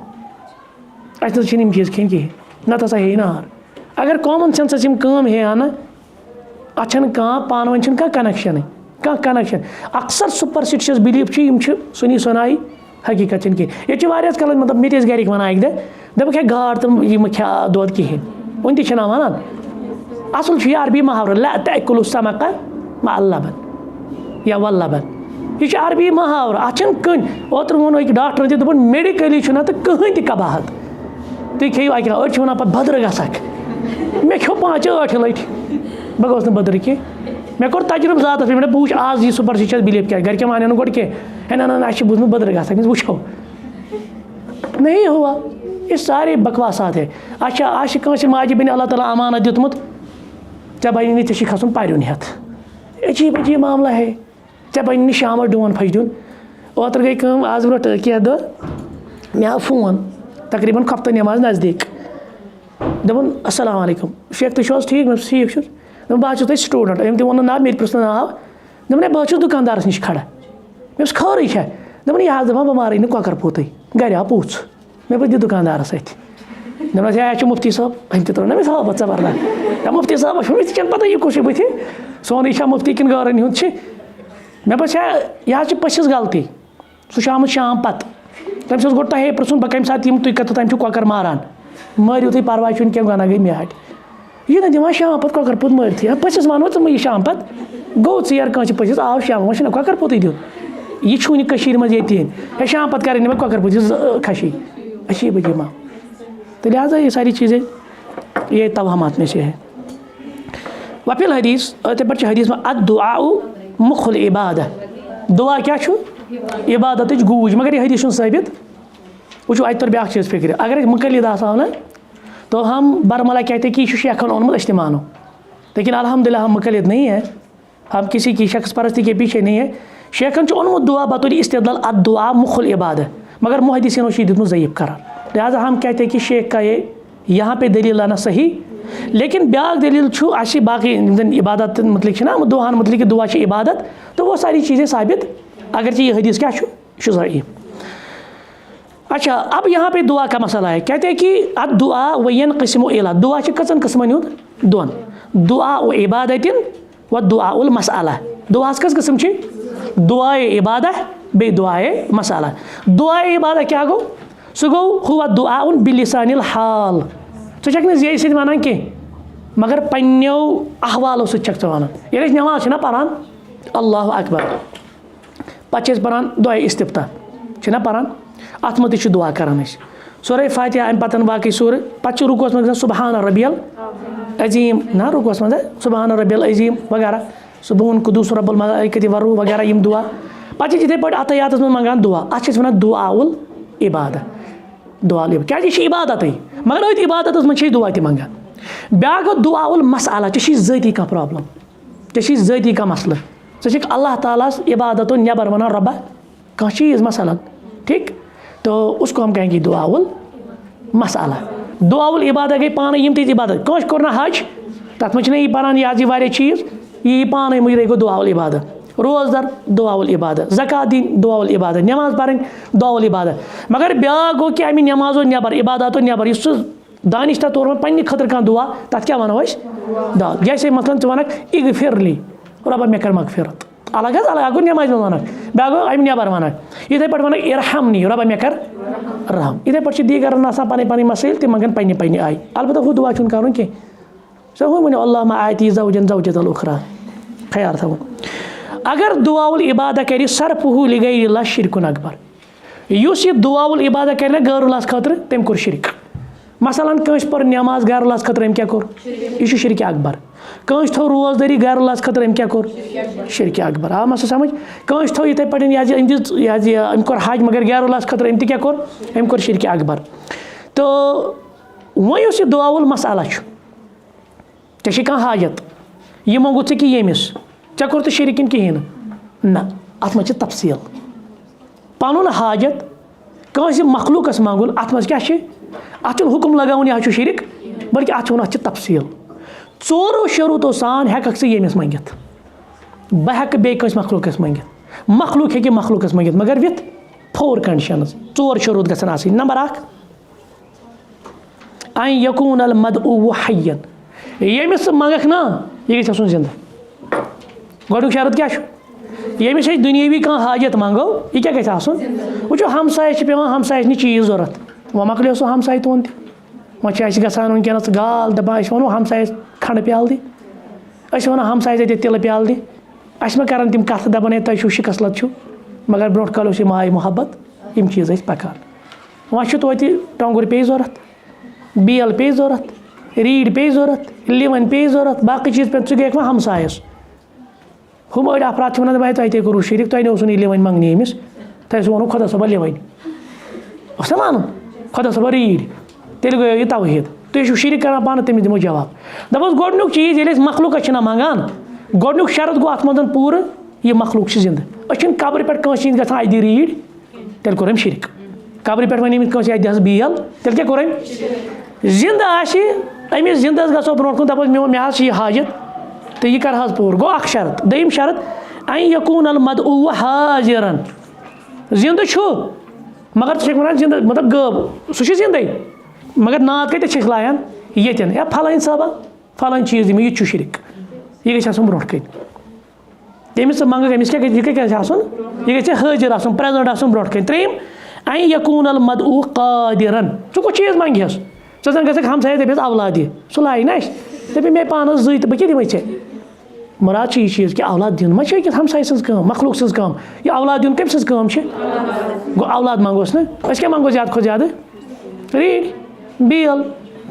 अस चीज़ खेन कहें नत हसा हे नार। अगर कॉमन सेंसस कम हे ना अत पान वन कनेक्शन अक्सर सुपरस्टिशियस बिलीफ सुनी सुनाई हकीकत कहें ये कल मतलब मे घर वन अक दप गाड़ तुम यम ख्या दोद कहें वन तना वन असल यह अरबी मुहावरा ला तअकुलु समक मअल्लबन या वल्लबन यह अरबी मुहावरा अत कन ओत्र वो एक डॉक्टर दोपन मेडिकली तो कहें कबाहत तुम खेव अक अड़ वन पे बदर गसक मे खो 5 लट बह गोस बदर कह मे कोर तजुर्ब ज़ात पे बूझ आज यह सुपरस्टिशियस बिलीफ क्या घर के मानो गोड कह है ना अस बूझ बदर गसक वो नहीं हुआ। ये सारे बकवासात है। अच्छा माज बन अल्लाह ताला अमानत दितमुत चे बनी नहीं चे खसन पारिन हेत अजीब अजीब मामला है चे बनी नहीं शाम डोन फज दिन ओतर गई कम आज ब्रो क्या दो मे आव फोन तकरीबन खफ्त नमाज नज़दीक दपन अस्सलाम वालेकुम शेख तुम ठीक मैं ठीक दपन बह तुम स्टूडेंट अम तोन ना मे पृन नाव दपन बह दुकानदारस नश खड़ा मे खरी है दपन यह दपान बह मारे कॉकर पोत गर आव पुछ मे पे दुकानदारस अथ दपन यह मुफ्ती साहब अम त्रो ना मे साहब जबरदस्त मुफ्ती साहब चन पता यह कुछ बुथ सोन यह मुफ्ती किन गारन हुंद मे बस यह पसिस गलती सह आमुत शाम पत तमिस गो तहे पृन बह कम सात तुम कत तम कॉकर मारान मारियो तुम परवाह क्या गना गई मेहट यह ना दिवान शाम पत कॉकर पुत मारती पसिस वनो तुम यह शाम पत गो यर कह पसिस आव शाम वो कॉकर पुत दिन यह छून मज ये शाम पत कर कॉकर पुत खशी अजीब अजीब माँ तो लिहाजा ये सारी चीज़ें ये तवहमात में से है वफिल हदीस ते पर हदीस में अद्दुआ मुखुल इबादत दुआ क्या इबादत गूज मगर यह हदीस साबित वो अत तर ब्या चीज़ फिक्र अगर मुकलिद आसा ना तो हम बरमला कहते कि यह शेखन ओनमुत अस मानो लेकिन अल्हम्दुलिल्लाह हम मुकलिद नहीं है हम किसी की शख्स परस्ती के पीछे नहीं है शेखन ओनमुत दुआ बतौर इस्तिदलाल अद्दुआ मुखुल इबादत मगर मुहद्दिसीनो दितमुत ज़ईफ़ करार लिहाजा हम कहते हैं कि शेख का ये यहाँ पे दलील लाना सही लेकिन ब्याक दलील अच्छी बाकी इबादत मतलब ना दुआन मतलब कि दुआ इबादत तो वो सारी चीज़ें साबित अगर ये हदीस क्या ज़ईफ़। अच्छा अब यहाँ पे दुआ का मसला है कहते हैं कि अद्दुआ वयन क़िस्मु इला दुआ कचन किस्मन दोन दुआ व इबादतिन व दुआ उल मसअला दुआ कस किस्म दुआ इबादत बे दुआ मसअला दुआ इबादत क्या गो सह गो हुआ दुआ बिलिसानिल हाल ज़ ये सत वन कह मगर पन्नो अहवालों सक वन ये नमाज ना पारान अल्लाह अकबर पे पारान दुआ इस्तिफ्ताह पारान अत मत दुआ करान सूरह फातिहा अम पतन बाकी सूर पे रुकोस मज सुबहान रब्बियल अजीम ना रुकोस मज सुबहान रब्बियल अजीम वगैरह सुबहान कुदूस रब्बुल मलाइकति वरूह वगैरह यम दुआ पे इथे पे अतयात में मंगान दुआ अत वन दुआउल इबादत दुआ क्या इबादत मगर अत इबादत मज दुआ तक मंगान ब्या गो दुआउल मसअला ज़ाती कह प्रॉब्लम ज़ाती कह मसल ज़ अल्लाह ताला इबादत नबर वन रब्बा कह चीज़ मसलन ठीक तो उसको हम कहेंगे दुआउल मसअला दुआउल इबादत गई पान यम तीज इबादत कह कोर ना हज तथ मज यह पान यह वारिया चीज़ यह पान मुझे गो दुआउल इबादत रोज़दर दुआउल इबादत ज़कात दिन दुआउल इबादत नमाज पढ़ दुआउल इबादत मगर ब्या गो कि अमि नमाजो नबर इबादतो नबर इस दानिश्ता तौर पर पन्ने खतर कह दुआ तथ क्या वनो दुआ जैसे मसलन च वनक इगफिरली रब्बा मे कर मगफिरत अलग अलग गो नमाज में वनक ब्या गो अमि नबर वनक इथे पे वनक इरहमनी रब्बा मे कर रहम इथे पे दीगर पन पन मसाइल तम मंगन पन्ने पन्ने आय अलबत्ता हु दुआ छुन करन कह सो हु वन अल्लाहुम्मा आती ज़ौजन ज़ौजतल उखरा ख्याल थो अगर दुआउल इबादत कर सरफहु लिगैरिल्लाह शिरकुन अकबर युस यह दुआउल इबादत कर गैरुल्लाह खतर तम कोर शिरक मसलन कंस पर नमाज गैरुल्लाह खतर अम क्या कोर यह शिरक अकबर कंस थो रोजदारी गैरुल्लाह खतर अम क्या कोर शिरक अकबर आ मस समझ कंस थो इथे पे अम कोर हज मगर गैरुल्लाह खतर अम क्या कोर अम कोर शिरक अकबर तो वह यह दुआउल मसअला चे कह हाजत यह मंगू चे कि यमिस चे कोर तो शिरकिन कहें ना अत मज तफसील पन हाजत कंस मखलूकस मंगुन अत मज क्या अत हुक्म लगान यह शिरक बल्कि अत अत तफसील चोरो शरूतो सान हेक से यमिस मंगित बह हेक बेस मखलूकस मंगित मखलूक हे मखलूकस मंगित मगर विथ 4 कंडीशन 4 शरूत गसन आसि नंबर 1 अन यकून अल मदऊ हय्यन यमिस मंगक ना यह गई आसन जिंदा गोडुक शरत क्या यमिस दुनियावी कह हाजत मंगो यह क्या गई आसन वो हमसाय पेवान हमसाय नी चीज़ जरूरत वह मकलो सो हमसाय तुन वह गसान वनकस गाल दपान वो हमसाय खंड प्याल दी वन हमसाय दे तिल प्याल दी अस मे कर तम कथ दपान तुम शिकसलत मगर ब्रो कल माय मोहब्बत यम चीज़ पकान वह तोत टोंगुर पे जरूरत बेल पे जरूरत रीड पे जरूरत लिवन पे जरूरत बाकी चीज़ पे गए वह हमसायस हम अड़ अफराद वन भाई तुम करू शिरक तुम ओसन यह लिवन मंगनी अमिस तुम वो खुदा सोबा लिवन मान खुदा सोबा रीड तेल गो यह तौहीद تُہۍ چھِو شِرک کران پانہٕ تٔمِس دِمو جواب دَپوس گۄڈنیُک چیٖز ییٚلہِ أسۍ مخلوٗقَس چھِنہ منٛگان گۄڈنیُک شرط گوٚو اَتھ منٛز پوٗرٕ یہِ مخلوٗق چھِ زِندٕ أسۍ چھِنہٕ قبرِ پٮ۪ٹھ کٲنٛسہِ ہِنٛدۍ گژھان اَتہِ دِ ریٖڈ تیٚلہِ کوٚر أمۍ شِرک قبرِ پٮ۪ٹھ وَنہِ أمِس کٲنٛسہِ اَتہِ دِ حظ بیل تیٚلہِ کیٛاہ کوٚر أمۍ زِندٕ آسہِ أمِس زِندَس گژھو برونٛٹھ کُن دَپوس مےٚ حظ چھِ یہِ حاجت تہٕ یہِ کَر حظ پوٗرٕ گوٚو اَکھ شرط دوٚیِم شرط اَن یکوٗن المدعوٗ حاضِرن زِندٕ چھُ مگر ژٕ چھَکھ وَنان زِندٕ مطلب غٲب سُہ چھُ زِندَے مگر ناد کَتٮ۪تھ چھِکھ لایان ییٚتٮ۪ن یا پھلٲنۍ صٲبا فلٲنۍ چیٖز دِمو یہِ تہِ چھُ شِرک یہِ گژھِ آسُن برونٛٹھ کَنۍ تٔمِس ژٕ منٛگَکھ أمِس کیٛاہ گژھِ یہِ کیٛاہ گژھِ آسُن یہِ گژھِ حٲضِر آسُن پرٛٮ۪زَنٛٹ آسُن برونٛٹھ کَنۍ ترٛیٚیِم اَن یکوٗن المدعوٗ قادِرن ژٕ کُس چیٖز منٛگہس ژٕ زَن گژھکھ ہمسایَس دَپٮ۪س اولاد دِ سُہ لایہِ نہ اَسہِ دَپہِ مےٚ پانَس زٕے تہٕ بہٕ کیٛاہ دِمَے ژےٚ مُراد چھِ یہِ چیٖز کہِ اولاد دیُن ما چھِ أکِس ہمساے سٕنٛز کٲم مخلوٗق سٕنٛز کٲم یہِ اولاد دیُن کٔمۍ سٕنٛز کٲم چھِ گوٚو اولاد منٛگوس نہٕ أسۍ کیٛاہ منٛگو زیادٕ کھۄتہٕ زیادٕ ریٖڈ بیل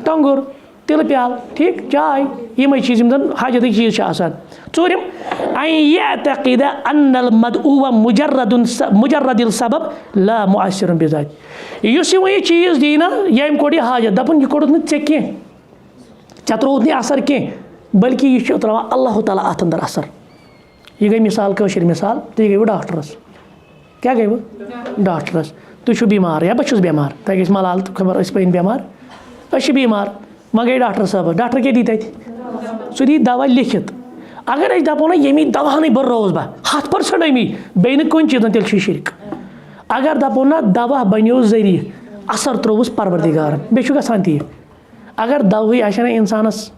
ٹۄنٛگُر تِلہٕ پیٛالہٕ ٹھیٖک چاے یِمَے چیٖز یِم زَن حاجتٕکۍ چیٖز چھِ آسان ژوٗرِم اَن یعتقد ان المدعوٗ مُجرد السبب لا مؤثر بذات یُس یہِ وۄنۍ یہِ چیٖز دی نہ ییٚمۍ کوٚڑ یہِ حاجت دَپُن یہِ کوٚڑُتھ نہٕ ژےٚ کینٛہہ ژےٚ ترٛووُتھ نہٕ اثر کینٛہہ بلکہِ یہِ چھُ ترٛاوان اللہ تعالیٰ اَتھ اندر اثر یہِ گٔے مِثال کٲشِر مِثال تُہۍ گٔیوٕ ڈاکٹرَس کیٛاہ گٔیوٕ ڈاکٹرَس تُہۍ چھُو بیمار یا بہٕ چھُس بیمار تۄہہِ گژھِ ملال تہٕ خبر أسۍ پیٚیِن بیمار أسۍ چھِ بیمار وۄنۍ گٔے ڈاکٹر صٲبَس ڈاکٹر کیٛاہ دی تَتہِ سُہ دی دوا لیکھِتھ اگر أسۍ دَپو نہ ییٚمی دواہنٕے بہٕ روزٕ بہٕ 100% أمی بیٚیہِ نہٕ کُنہِ چیٖزَن تیٚلہِ چھُ یہِ شِرک اگر دَپو نہ دوا بَنیو ذٔریعہٕ اثر ترٛووُس پَروَردِگارَن بیٚیہِ چھُ گژھان تی اگر دَوہٕے آسہِ ہا نہ اِنسانَس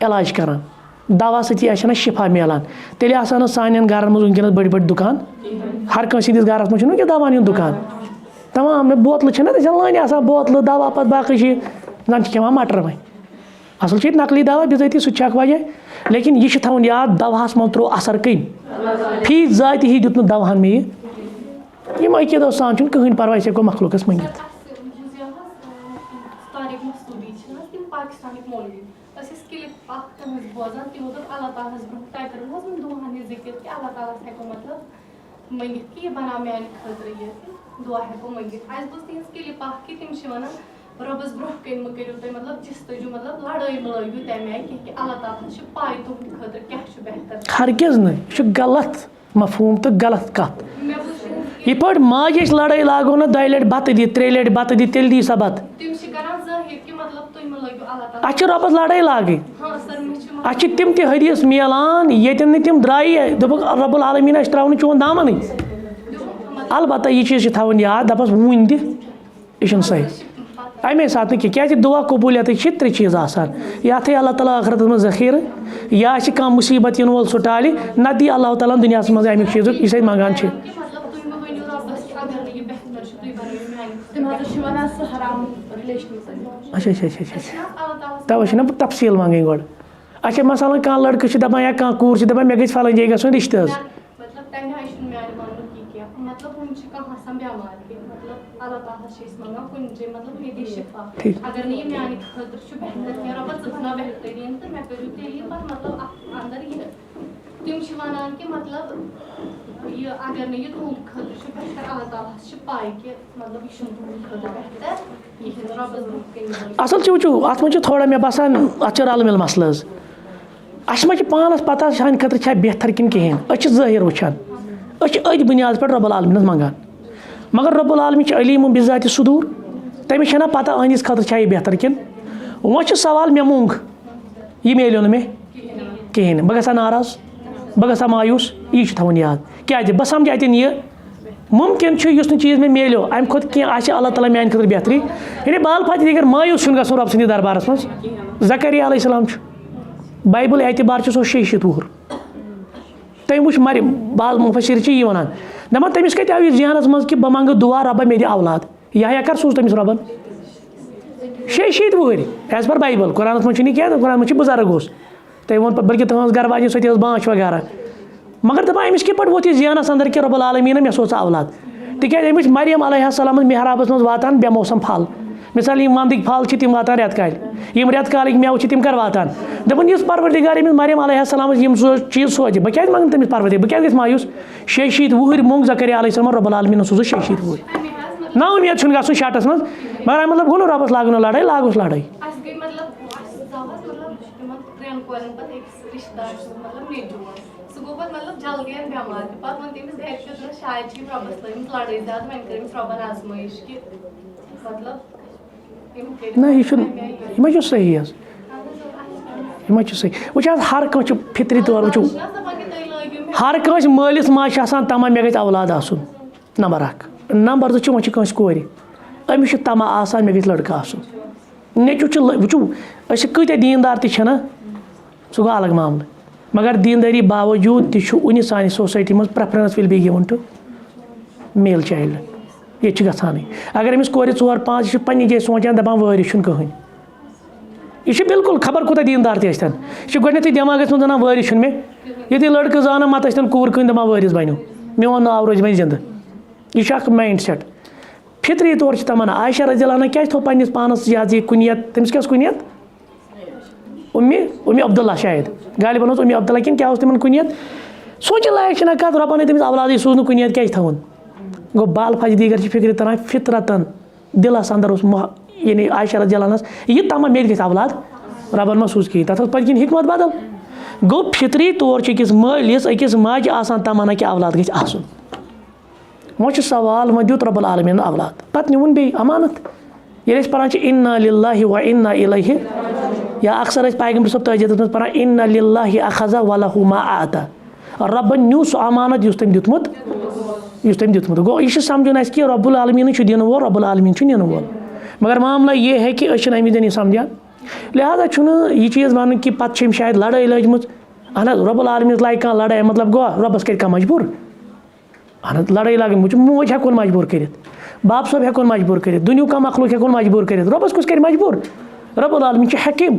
علاج کَران دوا سۭتی آسہِ ہا نہ شِفا میلان تیٚلہِ آسہٕ ہا نہٕ سانٮ۪ن گَرَن منٛز وٕنکٮ۪نَس بٔڑۍ بٔڑۍ دُکان ہر کٲنٛسہِ ہِنٛدِس گَرَس منٛز چھُنہٕ وٕنکٮ۪س دَوہَن ہُنٛد دُکان تمام بوتلہٕ چھِنہ تہِ لٲنہِ آسان بوتلہٕ دوا پَتہٕ باقٕے چیٖز زَن چھِ کھٮ۪وان مَٹر وۄنۍ اَصٕل چھِ ییٚتہِ نقلی دوا بِذٲتی سُہ تہِ چھِ اَکھ وجہ لیکِن یہِ چھِ تھاوُن یاد دواہَس منٛز ترٛوو اثر کٔمۍ فی ذاتہِ ہی دیُت نہٕ دواہَن مےٚ یہِ یِم عقیٖدو سان چھُنہٕ کٕہٕنۍ پَرواے أسۍ ہٮ۪کو مخلوٗقَس مٔنگِتھ
منگِتھ کہِ یہِ بَناو میٛانہِ خٲطرٕ یہِ دُعا ہٮ۪کو منٛگِتھ اَسہِ بوٗز تِہِنٛز کِلِپ اَکھ کہِ تِم چھِ وَنان رۄبَس برونٛہہ کَنۍ مہٕ کٔرِو تُہۍ مطلب جِستٕجوٗ مطلب لڑٲے مٕلٲیِو تَمہِ آیہِ کینٛہہ کہِ اللہ تعالیٰ چھِ پاے تُہٕنٛدِ خٲطرٕ کیٛاہ چھُ بہتر
ہرگِز نہٕ یہِ چھُ غلط مفہوٗم تہٕ غلط کَتھ یِتھ پٲٹھۍ ماجہِ أسۍ لڑٲے لاگو نہٕ 2 لَٹہِ بَتہٕ دِتھ 3 لَٹہِ بَتہٕ دِتھ تیٚلہِ دی سۄ بَتہٕ
تِم چھِ کران ظٲہِر کہِ مطلب تُہۍ مہٕ لٲگِو اللہ تعالیٰ
اَسہِ چھِ رۄبَس لڑٲے لاگٕنۍ
ہاں سر مےٚ چھِ
اَسہِ چھِ تِم تہِ حدیٖث میلان ییٚتٮ۪ن نہٕ تِم درٛایہِ دوٚپُکھ رۄب العالمیٖن اَسہِ ترٛاوُن چون دامنٕے البتہ یہِ چیٖز چھِ تھاوُن یاد دَپَس وُنۍ دِ یہِ چھُنہٕ صحیح اَمے ساتہٕ نہٕ کینٛہہ کیٛازِ دُعا قبوٗلیتٕکۍ چھِ 3 چیٖز آسان یا تھٲے اللہ تعالیٰ ٲخرَتَس منٛز ذٔخیٖرٕ یا چھِ کانٛہہ مُصیٖبت یِنہٕ وول سُہ ٹالہِ نَتہٕ دی اللہ تعالیٰ ہَن دُنیاہَس منٛز اَمیُک چیٖزُک یُس أسۍ منٛگان چھِ اچھا اچھا اچھا اچھا تَوَے چھِنہ بہٕ تفصیٖل منٛگٕنۍ گۄڈٕ اچھا مثلاً کانٛہہ لٔڑکہٕ چھِ دَپان یا کانٛہہ کوٗر چھِ دَپان مےٚ گژھِ فلٲنۍ جایہِ گژھُن رِشتہٕ حظ
تَمہِ آیہِ چھُنہٕ میانہِ وَننُک یہِ کینٛہہ مطلب وٕنہِ چھِ کانٛہہ آسان بٮ۪مار کہِ مطلب اللہ تعالیٰ چھِ أسۍ منٛگان کُنہِ جایہِ مطلب مےٚ دی شِفا اگر نہٕ یہِ میٛانہِ خٲطرٕ چھُ بہتر کینٛہہ رۄبَس ژٕ بَناو بہتریٖن تہٕ مےٚ کٔرِو تیٚلہِ یہِ پَتہٕ مطلب اَتھ اَندَر یہِ تِم چھِ وَنان کہِ مطلب یہِ اگر نہٕ یہِ تُہُنٛد خٲطرٕ چھُ بہتر اللہ تعالیٰ ہَس چھِ پاے کہِ مطلب یہِ چھُنہٕ تُہُنٛد خٲطرٕ بہتر یہِ رۄبَس برونٛہہ کَنۍ
اَصٕل چھِ وٕچھو اَتھ منٛز چھِ تھوڑا مےٚ باسان اَتھ چھِ رَلہٕ مِل مسلہٕ حظ اَسہِ ما چھِ پانَس پَتہ سانہِ خٲطرٕ چھا بہتر کِنہٕ کِہیٖنۍ أسۍ چھِ ظٲہِر وٕچھان أسۍ چھِ أتھۍ بُنیادَس پٮ۪ٹھ رۄب العالمیٖنَس منٛگان مگر رۄب العالمیٖن چھِ علیٖم بِذاتِ صُدوٗر تٔمِس چھَنہ پَتہ أہٕنٛدِس خٲطرٕ چھا یہِ بہتر کِنہٕ وۄنۍ چھُ سوال مےٚ موٚنٛگ یہِ میلیو نہٕ مےٚ کِہیٖنۍ نہٕ بہٕ گژھٕ ہا ناراض بہٕ گژھٕ ہا مایوٗس یی چھُ تھاوُن یاد کیٛازِ بہٕ سَمجہٕ اَتٮ۪ن یہِ مُمکِن چھُ یُس نہٕ چیٖز مےٚ میلیو اَمہِ کھۄتہٕ کینٛہہ آسہِ اللہ تعالیٰ میٛانہِ خٲطرٕ بہتری یعنی بال فاتح اگر مایوٗس چھُنہٕ گژھُن رۄب سٕنٛدِس دربارَس منٛز زکریا علیہ السلام چھُ بایبٕل اعتبار چھُ سُہ 600 وُہُر تٔمۍ وٕچھ مریم بعض مُفسِر چھِ یی وَنان دَپان تٔمِس کَتہِ آو یہِ ذہنَس منٛز کہِ بہٕ منٛگہٕ دُعا رۄبا مےٚ دِ اولاد یا کر سوٗز تٔمِس رۄبَن 600 وُہٕرۍ ایز پر بایبٕل قۄرانَس منٛز چھُنہٕ یہِ کینٛہہ قۄرانَس منٛز چھِ بُزرٕگ اوس تٔمۍ ووٚن پَتہٕ بٔلکہِ تٕہٕنٛز گرٕ واجٮ۪ن سۄ تہِ ٲس بانٛچ وغیرہ مگر دَپان أمِس کِتھ پٲٹھۍ ووت یہِ ذہنَس اندر کہِ رۄب العالمیٖن مےٚ سوز اولاد تِکیٛازِ أمِس چھِ مریم علیہ السلام محرابَس منٛز واتان بے موسم پھل مِثال یِم وَندٕکۍ پھل چھِ تِم واتان رٮ۪تہٕ کالہِ یِم رٮ۪تہٕ کالٕکۍ مٮ۪وٕ چھِ تِم کَر واتان دَپان یُس پَروَردِگار أمِس مریم علیہ السلامَس یِم چیٖز سوزِ بہٕ کیٛازِ منٛگہٕ تٔمِس پَروَردِگار بہٕ کیٛازِ گژھِ مایوٗس 600 وُہٕرۍ موٚنٛگ زکریا علیہ السلام رۄب العالمیٖنَن سوٗزُس 600 وُہٕرۍ نا اُمید چھُنہٕ گژھُن شاٹَس منٛز مگر اَمہِ مطلب گوٚو نہٕ رۄبَس لاگُن لڑٲے لاگوس لڑٲے
कोरन पत एक रिश्तेदार मतलब नेचू सो गो पत मतलब जल्दी बेमार पत वो तमिस घर पे शायद छी रबस लगिस लड़ाई ज्यादा वन करमिस रबन आजमाइश कि मतलब
ना यह सही यह सही वो हर कह फितरी तौर वो हर कह मालिस माज तमा मे गई औलाद आसन नंबर 1 नंबर 2 वो कह कोर अमिस तमा आसान मे गई लड़का आसन नेचू वो कत दीनदार तह सह गो अलग मामल मगर दीनदारी बावजूद तह सान सोसाइटी मज preference will be given to male child ये गई अगर अमिस कोर 4-5 यह पन्नी जाए सोचान दपान वारिस कहें यह बिल्कुल खबर कूत दीनदार तन यह गई दिमागस मज वन वारिस मे ये लड़के जाना मत कूर कन दपान वारिस बनो मोन नाव रोज वह जिंद यह माइंड सेट फितरी तौर तमन्ना आयशा रज़ी अल्लाह क्या थो पन्निस पानस यह कुनियत तमिस क्या कुनियत उम्मी अब्दुल्ला शायद गालिबन उम्मी अब्दुल्ला कि क्या तिमन कुनियत सोचन लायक कत रबन तमिस औलाद सूज कुनियत क्या थवन गो बाल फज दीगर फिक्र तरह फितरतन दिलस अंदर यानी आयशा रज़ी अल्लाह यह तमा मे गई औलाद रबन मा सूज कहीं तथ पत हिकमत बदल गो फितरी तौर मालिस अकिस माज आसान तमन्ना कि औलाद गई आसन वो सवाल वो दुत रब्बुल आलमीन औलाद पत निवन बे अमानत ये पान इन्ना लिल्लाहि व इन्ना इलैहि या अक्सर पैगंबर सब तजीद पान इन्ना लिल्लाहि अखज़ा व लहु मा आता रब्बन न्यू सह अमानत तम दुतमुत गो यह समझन कि रब्बुल आलमीन दिन वोल रब्बुल आलमीन नीन वोल मगर मामला ये है कि अमी दिन समझान लिहाजा यह चीज़ वन कि पत शायद लड़ाई लजम अहन रब्बुल आलमीन लाई कह लड़ाई मतलब गो रब्बस कर मजबूर अहन लड़ाई लगन मोज हेकोन मजबूर कर बाप सब हेकोन मजबूर कर दुनिया का मखलूक हेकोन मजबूर कर रब्बस कुछ कर मजबूर रब्बुल आलमीन हकीम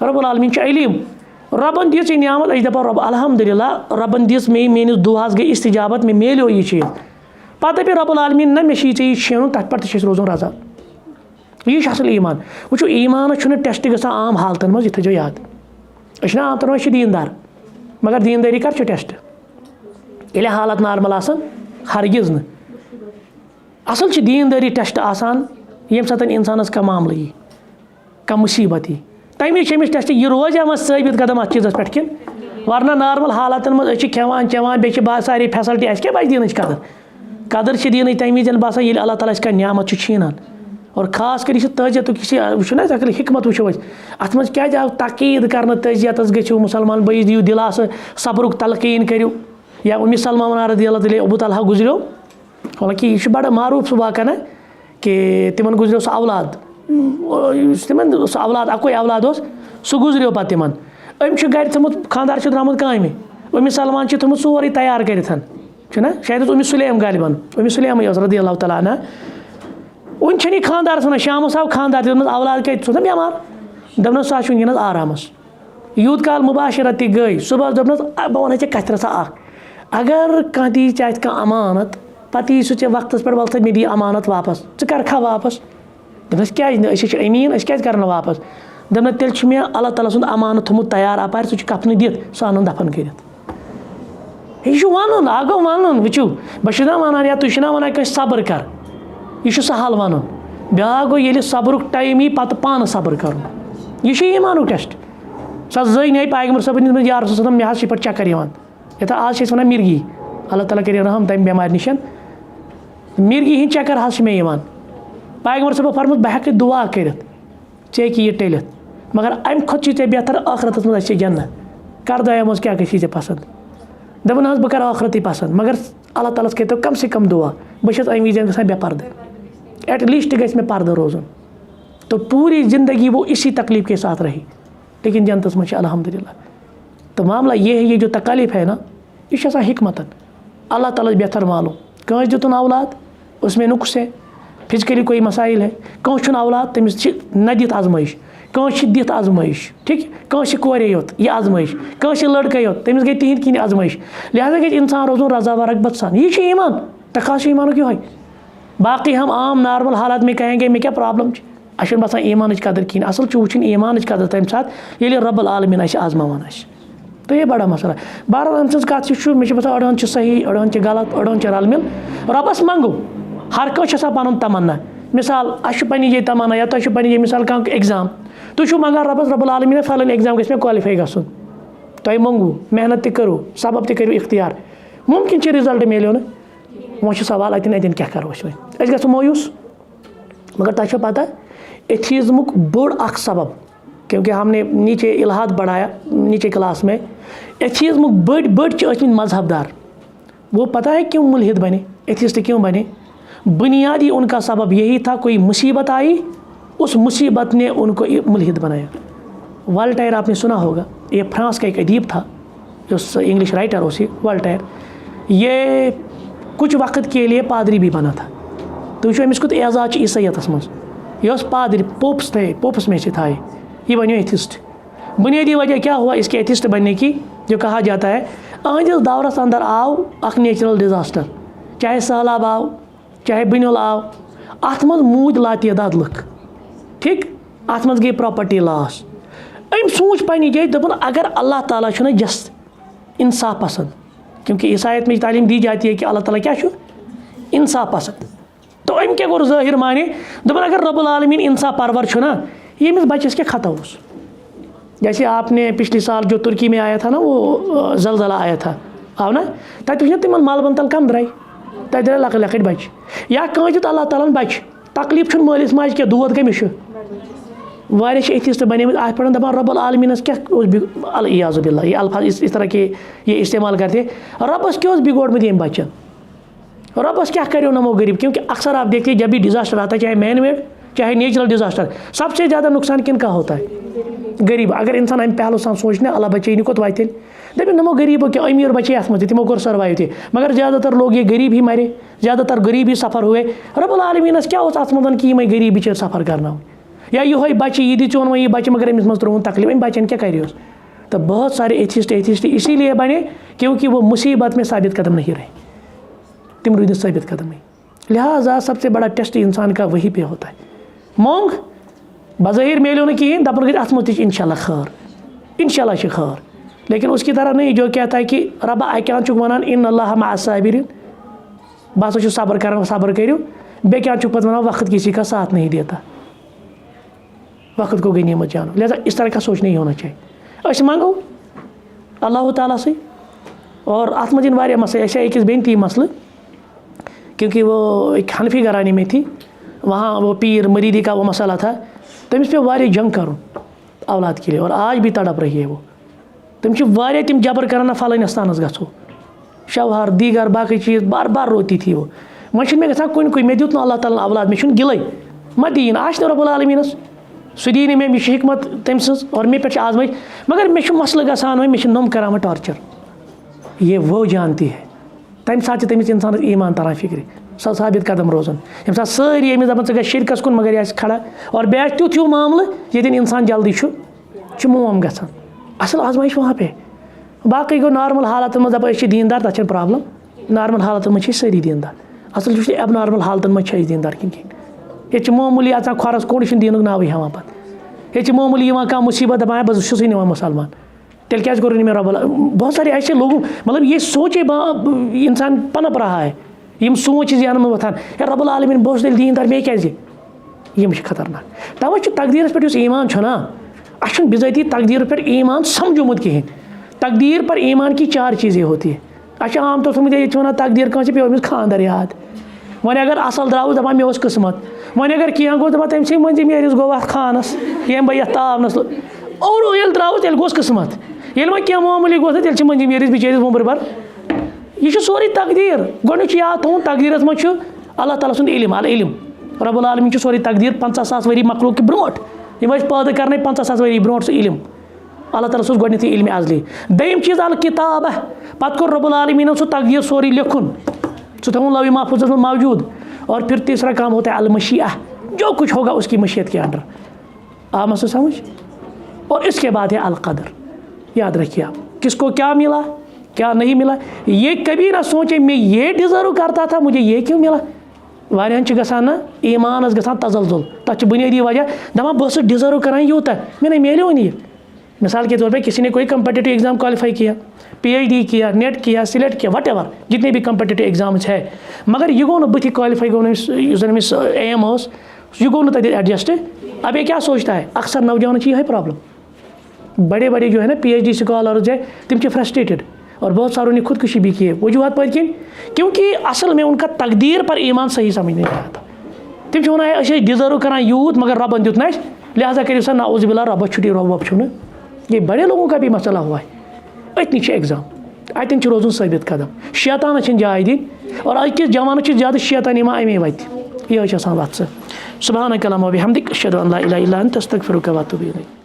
रब्बुल आलमीन अलीम रबन दिस नियामत अस दपा रब अल्हम्दुलिल्लाह रबन दिस मे मेनिस दुआस गई इस्तिजाबत मे मिलो यह चीज़ पत दपे रब्बुल आलमीन ना मे ये शेन तथ पे रोजन रजा यह असल ईमान वो ईमान टेस्ट ग आम हालतन मज थो याद ना आम तौर दीनदार मगर दीनदारी कर टेस्ट ये हालत नार्मल हरगिज न असल दीनदारी टेस्ट आसान ये सात इंसानस का मामल यी का मुसीबत यी तमें टेस्ट यह रोजा साबित कदम अत चीज़ पे कि वरना नार्मल हालातन मज खेवान चवान बे सारी फैसलटी क्या बच दीन कदर दीन तमें विज बसान ये अल्लाह ताला का नियामत छीनान और खास कर तजियत वो अगर हिकमत वो अत मज क्या आव तकीद कर तजियत गो मुसलमान बस दियो दिलास सब्रुक तलकीन करो या उम्मी सलमा रज़ी अल्लाह अबू तलहा गुजरो हालांकि यह बड़ा मारूफ सह वाक़ा ना कि तिमन गुजरो सह औलाद तिमन औलाद अकोई औलाद सह गुजरो पे तिमन गर थोमुत खानदार द्रामुत कामि उम्मी सलमान थोमुत सोरे तैयार करना शायद उम्मी सुलेम गालिबन उम्मी सुलेम रज़ी अल्लाह तआला अन्हा वन खानदार वन शाम आव खानदार दोपन औलाद क्या सो बेमार दपन सह वनकस आरामस यूत काल मुबाशरत गई सुबह दोपन बह वन कथ रसा अगर कह दी कह अमानत पत यी सह वक्त पे वल मे दी अमानत वापस कर खा वापस दपस क्या अमीन क्या कर वापस दपन तेल मे अल्लाह ताला सुंद अमानत थोमुत तैयार अपार सह कफन दित सह अन दफन कर यह वन आगो वन वो बह वन या तुम वन कह सब्र कर यह सहल वन ब्या गो ये सब्रुक टाइम यी पत पान सब्र कर यह ईमान टेस्ट सह जन पैगंबर सब यार मे पे चक्कर यथा आज वन मिर्गी अल्लाह ताला कर रहम तम बेमार निशन मिर्गी हिंद चक्कर मे पैगंबर सब फरमुत बह हेक दुआ कर कि यह टलित मगर अमि खुद ऐ बेहतर आखरत मज जन्नत कर दया मज क्या गई पसंद दपन बह कर आखरत पसंद मगर अल्लाह ताला कर कम से कम दुआ बस अमि विज ग बेपर्द एट लीस्ट गि मे पर्द रोजन तो पूरी ज़िंदगी वो इसी तकलीफ़ के साथ रही लेकिन जन्नत मज अल्हम्दुलिल्लाह। तो मामला ये है ये जो तकलीफ़ है ना यह हिकमतन अल्लाह ताला बेहतर मालूम कह दुतन औलाद उसमें नुक्स है फिजिकली कोई मसाइल है कह औलाद तमिस न दित आजमाइश कह दित आजमाइश ठीक कह कोरे योत यह आजमाइश कह लड़के योत तमिस गई तिहद किन आजमाइश लिहाजा गई इंसान रोजन रजा व रगबत सान यह ईमान तखास ईमान क्यों है बाकी हम आम नार्मल हालात में कहेंगे मे क्या प्रॉब्लम अस बसान ईमान कदर कहें असल वो ईमान कदर तम सात ये रब्बुल आलमीन आजमावान तो ये बड़ा मसला बहरहाल अम सज कत मे बसान अड़न सही अड़न गलत अड़न रल मिल रबस मंगो हर कह पन तमन्ना मिसाल अस पे ये तमन्ना या तुम पे मिसाल कह एग्जाम तुम मंगान रबस रब्बुल आलमीन फलान एग्जाम गो क्वालिफाई गसन तुम मंगू मेहनत करो सबब तक करो इख्तियार मुमकिन रिजल्ट मिलो ना वो सवाल अतन क्या करो वो गो मायूस मगर तुझे पता एथीज़मुक बोड़ अख सबब क्योंकि हमने नीचे इल्हाद बढ़ाया नीचे क्लास में एथीज़मुक बड़ मजहबदार वो पता है क्यों मुल्हिद बने एथीस्ट क्यों बने बुनियादी उनका सबब यही था कोई मुसीबत आई उस मुसीबत ने उनको मुल्हिद बनाया। वॉल्टेयर आपने सुना होगा ये फ्रांस का एक अदीब था जो इंग्लिश राइटर उसी वॉल्टेयर ये कुछ वक्त के लिए पादरी भी बना था तो अमिस कुत एजाज ईसाइयत मज ये पादरी पोप्स थे पोप्स में से था ये बनो एथिस्ट। बुनियादी वजह क्या हुआ इसके एथिस्ट बनने की जो कहा जाता है अहंदिस दौरस अंदर आओ अख नेचुरल डिजास्टर चाहे सैलाब आओ चाहे बुनियल आओ अत मज मूद लातदाद लुक ठीक अत मज गई प्रॉपर्टी लॉस अम सोच पन्ने जाए दपन अगर अल्लाह ताला छुना जस्ट इंसाफ पसंद क्योंकि ईसाइत में तालीम दी जाती है कि अल्लाह ताला क्या इंसाफ पसंद तो अम क्या गोर ज़ाहिर माने दपन अगर रब्बुल आलमीन इंसाफ परवर छुना यमिस बच्चस क्या खता उस जैसे आपने पिछले साल जो तुर्की में आया था ना वो जलजला आया था आओ ना तक तिम मालबन तल कम द्राय तक द्राय लकट लकट बच या कह अल्लाह ताला बच तकलीफ मालिस माज क्या दूध कमिस वारिश एथिस्ट बने अत पे दपान रब्बुल आलमीनस क्या इयाज़ु बिल्लाह ये अल्फाज इस तरह के ये इस्तेमाल करते रब्बस क्या बिगोड़मत यम बच्चन रब्बस क्या करो नमो गरीब क्योंकि अक्सर आप देखते हैं जब भी डिज़ास्टर आता है चाहे मैन मेड चाहे नेचुरल डिज़ास्टर सबसे ज़्यादा नुकसान किन का होता है गरीब। अगर इंसान अम पहलू सान सोचने अल्लाह बचे कोत वात दपन नमो गरीबों के अमीर बचे अत मज तमो कोर सर्वाइव थे मगर ज़्यादातर लोग ये गरीब ही मरे ज़्यादातर गरीब ही सफ़र हुए रब्बुल आलमीनस क्या अत मज कि ये गरीब बिचार सफ़र करना या ये बच्चे ये चोन वो ये बच्चे मगर अमिस मज त्रोन तकलीफ अम बच्चन क्या कर तो बहुत सारे एथिस्ट इसीलिए बने क्योंकि वो मुसीबत में साबित कदम नहीं रहे तिम रूद साबित कदम नहीं। लिहाजा सबसे बड़ा टेस्ट इंसान का वही पे होता है मोंग बज़ाहिर मेलो न कहें दपन गई अत मत इंशाल्लाह खैर लेकिन उसकी तरह नहीं जो कहता है कि रब्बा क्या वन इन अल्लाह मअस्साबिरीन बस सब्र कर सब्र करो बे क्या पत वन वक्त किसी का साथ नहीं देता वक्त को गनीमत जानो। लिहाजा इस तरह का सोच नहीं होना चाहिए मंगो अल्लाह ताला से और अत मज मसले अकिस बेन थी मसल क्योंकि वो एक हनफी घराने में थी वहाँ वो पीर मरीदी का वो मसला था तमिस पे वारे जंग करूँ औलाद के लिए और आज भी तड़प रही है वो तम जबर कराना फलान स्थानस गो शवहर दीगर बाकी चीज़ बार बार रोती थी वो वह मे ग कुन मे दुत अल्लाह ताला औलाद मे गिले मत दीन आज रब्बुल आलमीनस सह दी मे हिकमत तम सज और मे पे आजमाइश मगर मे मसल गसान मे नम करान टॉर्चर ये वो जानती है तमि सात तमिस इंसान ईमान तरह फिक्र सा साबित कदम रोजन यम सात सारी अमिस दपान ग शिरकस कुन मगर यह खड़ा और बे तुथ हिू मामल ये इंसान जल्दी मोम गसान असल आजमाइश वहाँ पे बाकी गो नॉर्मल हालात मज दपा दीनदार तक प्रॉब्लम नॉर्मल हालात मज सारी दीनदार असल एब नॉर्मल हालत मज दीनदार कहीं ये मामूली आसान खोरस कोड़ दीन नाव हवा पे ये मामूली कह मुसीबत दपान बस निवान मुसलमान तेल क्या करूँ मे रब्बुल बहुत सारे ऐसे लोगों मतलब ये सोचे इंसान पनप रहा है यम सोच जहन में वथान या रब्बुल आलमीन बहुत तेल दीनदार बे क्या यम खतरनाक तवे तकदीरस पे ईमान ना अच्छे बिजाती तकदीर पर ईमान समझोमुत कहें तकदीर पर ईमान की 4 चीज़ें होती है। अच्छा आम तौर पर ये वन तकदीर कह पे अमिस खानदर याद वन अगर असल द्राव दपान मे किस्मत वन अगर क्या गो दपान तम मंजी मेरिस गो अत खानस ये बह तावनस और ये द्राव तेल गोस किस्मत ये वह क्या मामूली गो तेल मंजी मेरिस बिचारिस वोबर बर यह सोरे तकदीर गोच याद थोन तकदीरस मज अल्लाह ताला सुंद इल्म अल इल्म रब्बुल आलमीन सोरे तकदीर 50,000 वरी मखलूक के ब्रोट यम पैदा करने 50,000 वरी ब्रोट सह इल्म अल्लाह ताला सोच गोडनेथी इल्म अजली दयम चीज़ अल किताब पत कोर रब्बुल आलमीन सह तकदीर सोरे लिखुन सह थोन लौह महफूज़ में मौजूद और फिर तीसरा काम होता है अल मशीआ जो कुछ होगा उसकी मशीयत के अंडर आ मसो समझ और इसके बाद है अल कदर याद रखिए आप किसको क्या मिला क्या नहीं मिला ये कभी ना सोचे मैं ये डिज़र्व करता था मुझे ये क्यों मिला वारियान गसान ना ईमानस गसान तजलजुल तक बुनियादी वजह दपान बस डिज़र्व करान यूता मैं मिलो नहीं। मिसाल के तौर पे किसी ने कोई कम्पिटिटिव एग्ज़ाम क्वालिफाई किया PhD किया नेट किया सिलेक्ट किया वट एवर जितने भी कम्पिटिटिव एग्जाम्स है मगर यह गो बुथ क्वालिफाई गो एम यह गो तक एडजस्ट अब ये क्या सोचता है, अक्सर नौजवानों की है प्रॉब्लम, बड़े बड़े जो है ना PhD स्कॉलर्स है तिम फ्रस्ट्रेटेड, और बहुत सारों ने खुदकुशी भी की है। वजूहत पर किन, क्योंकि असल में उनका तकदीर पर ईमान सही समझ नहीं आता। तिम वन अस डिजर्व कर यूत मगर रबन दुत न, लिहाजा करो सा नाउज़ बिल्लाह रब छुट्टी रब छुन। ये बड़े लोगों का भी मसला हुआ है। अतनी एग्जाम अतन रोजन साबित कदम, शैतान जाय दिन, और अकिस जवान ज़्यादा शैतान अमे वत यह वत। सुब्हानक अल्लाहुम्मा व बिहम्दिक अशहदु अन ला इलाहा इल्ला अंत अस्तगफिरुका व अतूबु इलैक।